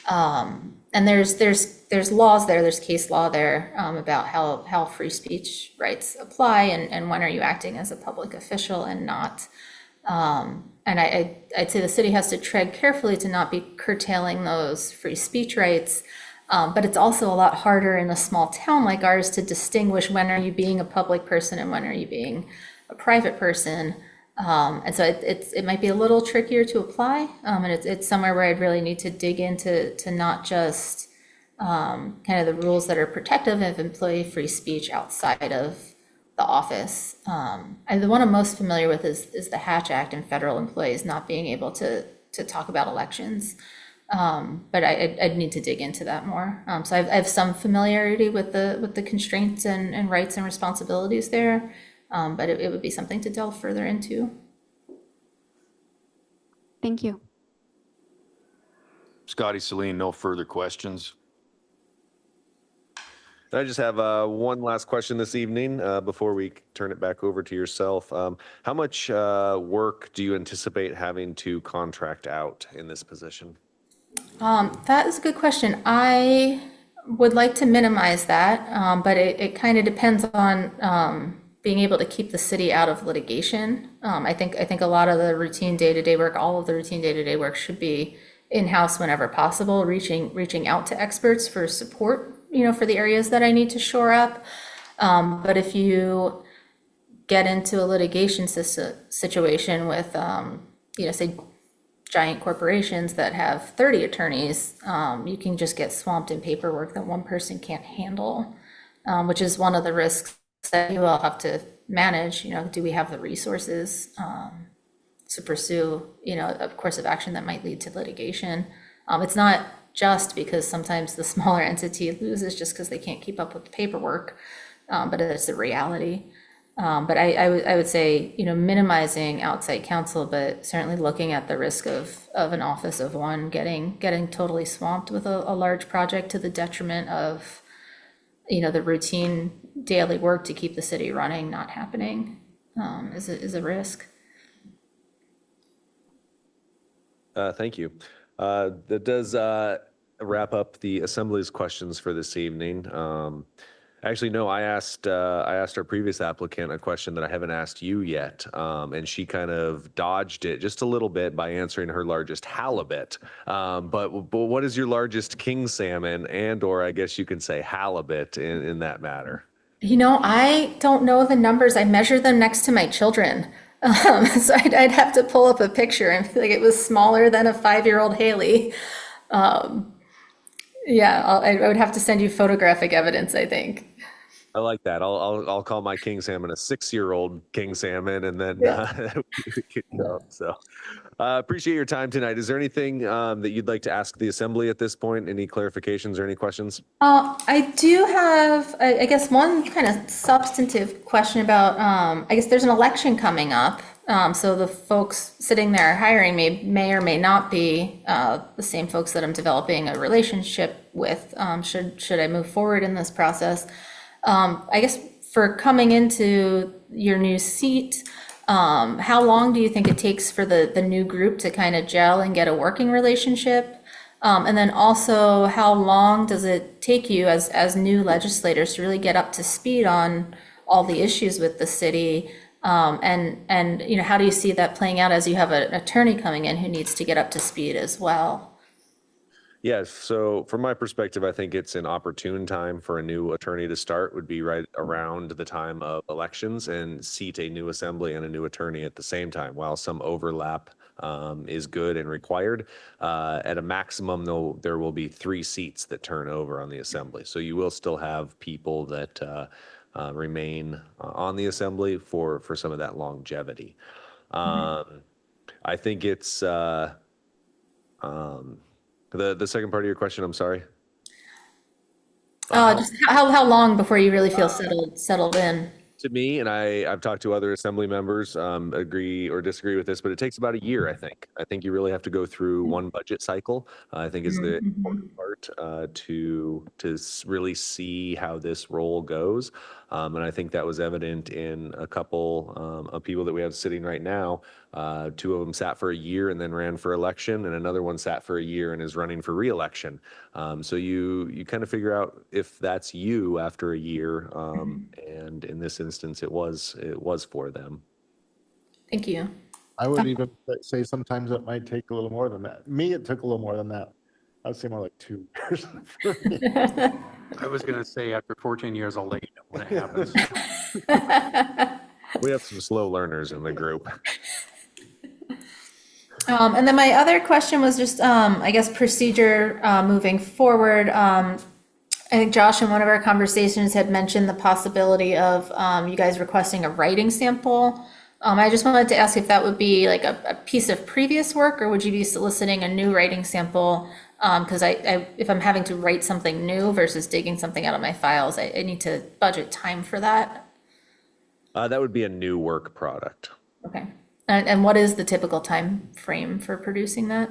And there's laws there, there's case law there, about how free speech rights apply and when are you acting as a public official and not. And I'd say the city has to tread carefully to not be curtailing those free speech rights. But it's also a lot harder in a small town like ours to distinguish when are you being a public person and when are you being a private person. And so it might be a little trickier to apply. And it's somewhere where I'd really need to dig into to not just kind of the rules that are protective of employee free speech outside of the office. And the one I'm most familiar with is the Hatch Act and federal employees not being able to talk about elections. But I'd need to dig into that more. So I have some familiarity with the constraints and rights and responsibilities there. But it would be something to delve further into. Thank you. Scotty Celine, no further questions. I just have one last question this evening before we turn it back over to yourself. How much work do you anticipate having to contract out in this position? That is a good question. I would like to minimize that, but it kind of depends on being able to keep the city out of litigation. I think a lot of the routine day-to-day work, all of the routine day-to-day work should be in-house whenever possible, reaching out to experts for support, for the areas that I need to shore up. But if you get into a litigation situation with, say, giant corporations that have 30 attorneys, you can just get swamped in paperwork that one person can't handle, which is one of the risks that you all have to manage. Do we have the resources to pursue, a course of action that might lead to litigation? It's not just because sometimes the smaller entity loses just because they can't keep up with the paperwork, but it's a reality. But I would say, minimizing outside counsel, but certainly looking at the risk of an office of one getting totally swamped with a large project to the detriment of, the routine daily work to keep the city running, not happening, is a risk. Thank you. That does wrap up the Assembly's questions for this evening. Actually, no, I asked our previous applicant a question that I haven't asked you yet, and she kind of dodged it just a little bit by answering her largest halibut. But what is your largest king salmon, or I guess you can say halibut in that matter? I don't know the numbers. I measure them next to my children. So I'd have to pull up a picture and feel like it was smaller than a 5-year-old Haley. Yeah, I would have to send you photographic evidence, I think. I like that. I'll call my king salmon a 6-year-old king salmon, and then we could go. So appreciate your time tonight. Is there anything that you'd like to ask the Assembly at this point? Any clarifications or any questions? I do have, I guess, one kind of substantive question about, I guess there's an election coming up. So the folks sitting there hiring may or may not be the same folks that I'm developing a relationship with, should I move forward in this process. I guess for coming into your new seat, how long do you think it takes for the new group to kind of gel and get a working relationship? And then also, how long does it take you as new legislators to really get up to speed on all the issues with the city? And how do you see that playing out as you have an attorney coming in who needs to get up to speed as well? Yes. So from my perspective, I think it's an opportune time for a new attorney to start would be right around the time of elections and seat a new assembly and a new attorney at the same time. While some overlap is good and required, at a maximum, there will be 3 seats that turn over on the assembly. So you will still have people that remain on the assembly for some of that longevity. I think it's the second part of your question, I'm sorry. Just how long before you really feel settled in? To me, and I've talked to other assembly members, agree or disagree with this, but it takes about a year, I think. I think you really have to go through one budget cycle, I think is the important part, to really see how this role goes. And I think that was evident in a couple, of people that we have sitting right now. Two of them sat for a year and then ran for election, and another one sat for a year and is running for reelection. So you kind of figure out if that's you after a year. And in this instance, it was for them. Thank you. I would even say sometimes it might take a little more than that. Me, it took a little more than that. I would say more like 2 years. for me. I was gonna say after 14 years, I'll let you know when it happens. We have some slow learners in the group. And then my other question was just, I guess, procedure moving forward. I think Josh, in one of our conversations, had mentioned the possibility of you guys requesting a writing sample. I just wanted to ask if that would be like a piece of previous work, or would you be soliciting a new writing sample? Because if I'm having to write something new versus digging something out of my files, I need to budget time for that. That would be a new work product. Okay. And what is the typical time frame for producing that?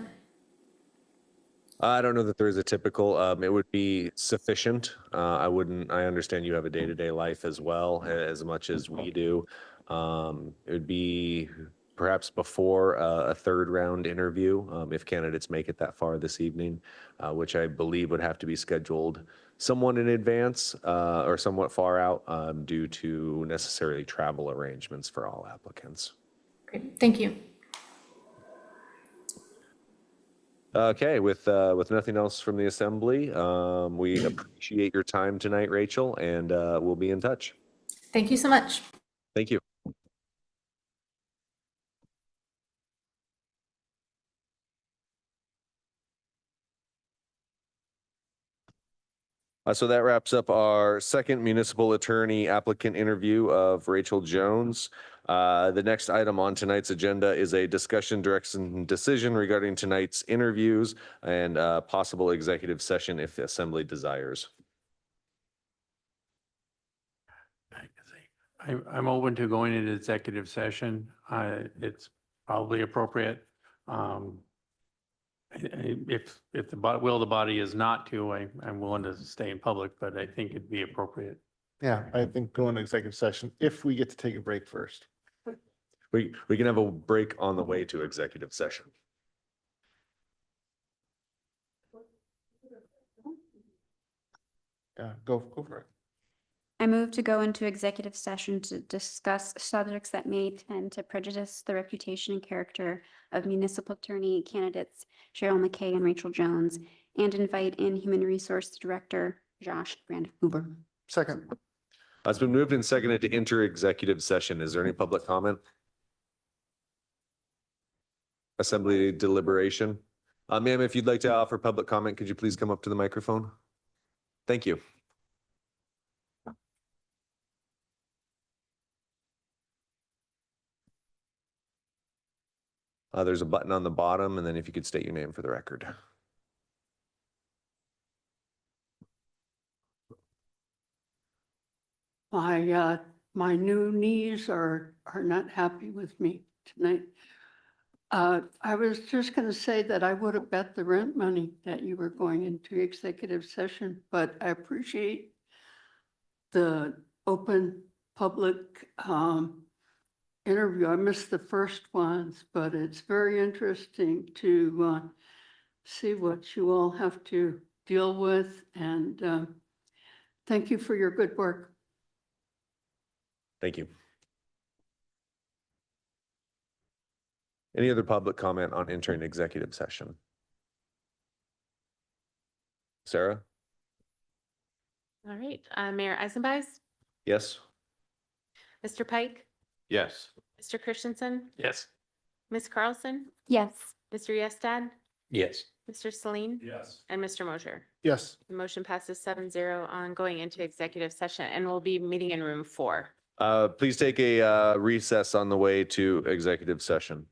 I don't know that there is a typical, it would be sufficient. I understand you have a day-to-day life as well, as much as we do. It would be perhaps before a third round interview, if candidates make it that far this evening, which I believe would have to be scheduled somewhat in advance, or somewhat far out, due to necessarily travel arrangements for all applicants. Great, thank you. Okay, with nothing else from the assembly, we appreciate your time tonight, Rachel, and we'll be in touch. Thank you so much. Thank you. So that wraps up our second municipal attorney applicant interview of Rachel Jones. The next item on tonight's agenda is a discussion, direction, decision regarding tonight's interviews and possible executive session if the assembly desires. I'm open to going into executive session. It's probably appropriate. If the will of the body is not to, I'm willing to stay in public, but I think it'd be appropriate. Yeah, I think go into executive session if we get to take a break first. We can have a break on the way to executive session. Yeah, go for it. I move to go into executive session to discuss subjects that may tend to prejudice the reputation and character of municipal attorney candidates Cheryl McKay and Rachel Jones, and invite in Human Resource Director Josh Brandhuber. Second. It's been moved and seconded to enter executive session. Is there any public comment? Assembly deliberation. Ma'am, if you'd like to offer public comment, could you please come up to the microphone? Thank you. There's a button on the bottom, and then if you could state your name for the record. My new knees are not happy with me tonight. I was just gonna say that I would have bet the rent money that you were going into executive session, but I appreciate the open public interview. I missed the first ones, but it's very interesting to see what you all have to deal with, and thank you for your good work. Thank you. Any other public comment on entering executive session? Sarah? All right, Mayor Eisenbais, Yes? Mr. Pike, Yes. Mr. Christensen, Yes. Ms. Carlson, Yes. Mr. Yestad, Yes. Mr. Celine, Yes. and Mr. Mosher. Yes. The motion passes 7-0 on going into executive session, and we'll be meeting in room 4. Please take a recess on the way to executive session.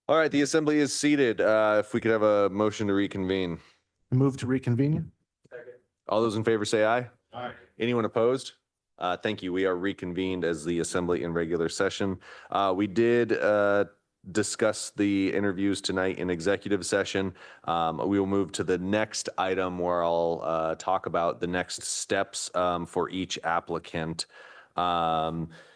All right, the assembly is seated. If we could have a motion to reconvene. Move to reconvene? All those in favor say aye. Aye. Anyone opposed? Thank you. We are reconvened as the assembly in regular session. We did discuss the interviews tonight in executive session. We will move to the next item where I'll talk about the next steps for each applicant.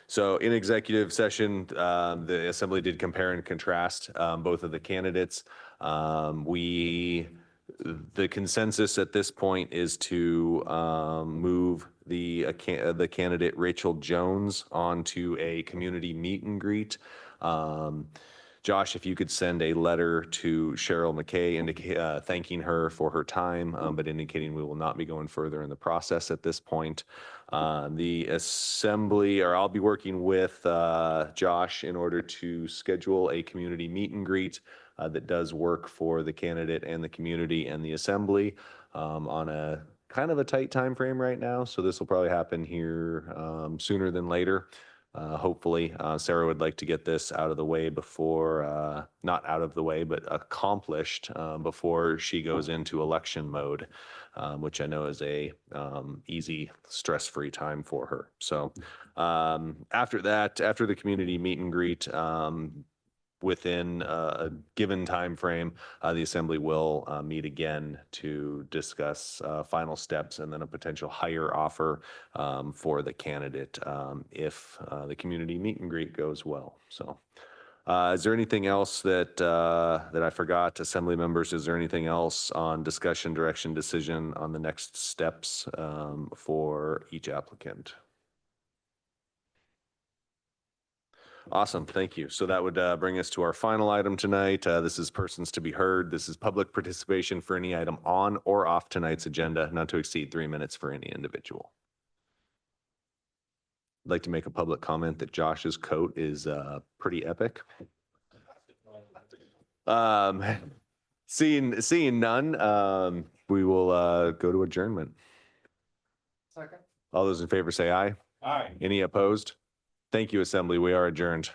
So in executive session, the assembly did compare and contrast both of the candidates. The consensus at this point is to move the candidate Rachel Jones onto a community meet and greet. Josh, if you could send a letter to Cheryl McKay thanking her for her time, but indicating we will not be going further in the process at this point. The assembly, or I'll be working with Josh in order to schedule a community meet and greet that does work for the candidate and the community and the assembly on a kind of a tight time frame right now. So this will probably happen here sooner than later. Hopefully, Sarah would like to get this out of the way before, not out of the way, but accomplished before she goes into election mode, which I know is a easy, stress-free time for her. So after that, after the community meet and greet, within a given time frame, the assembly will meet again to discuss final steps and then a potential hire offer for the candidate if the community meet and greet goes well. So is there anything else that I forgot, assembly members? Is there anything else on discussion, direction, decision on the next steps for each applicant? Awesome, thank you. So that would bring us to our final item tonight. This is persons to be heard. This is public participation for any item on or off tonight's agenda, not to exceed 3 minutes for any individual. I'd like to make a public comment that Josh's coat is pretty epic. Seeing none, we will go to adjournment. Second. All those in favor say aye. Aye. Any opposed? Thank you, Assembly. We are adjourned.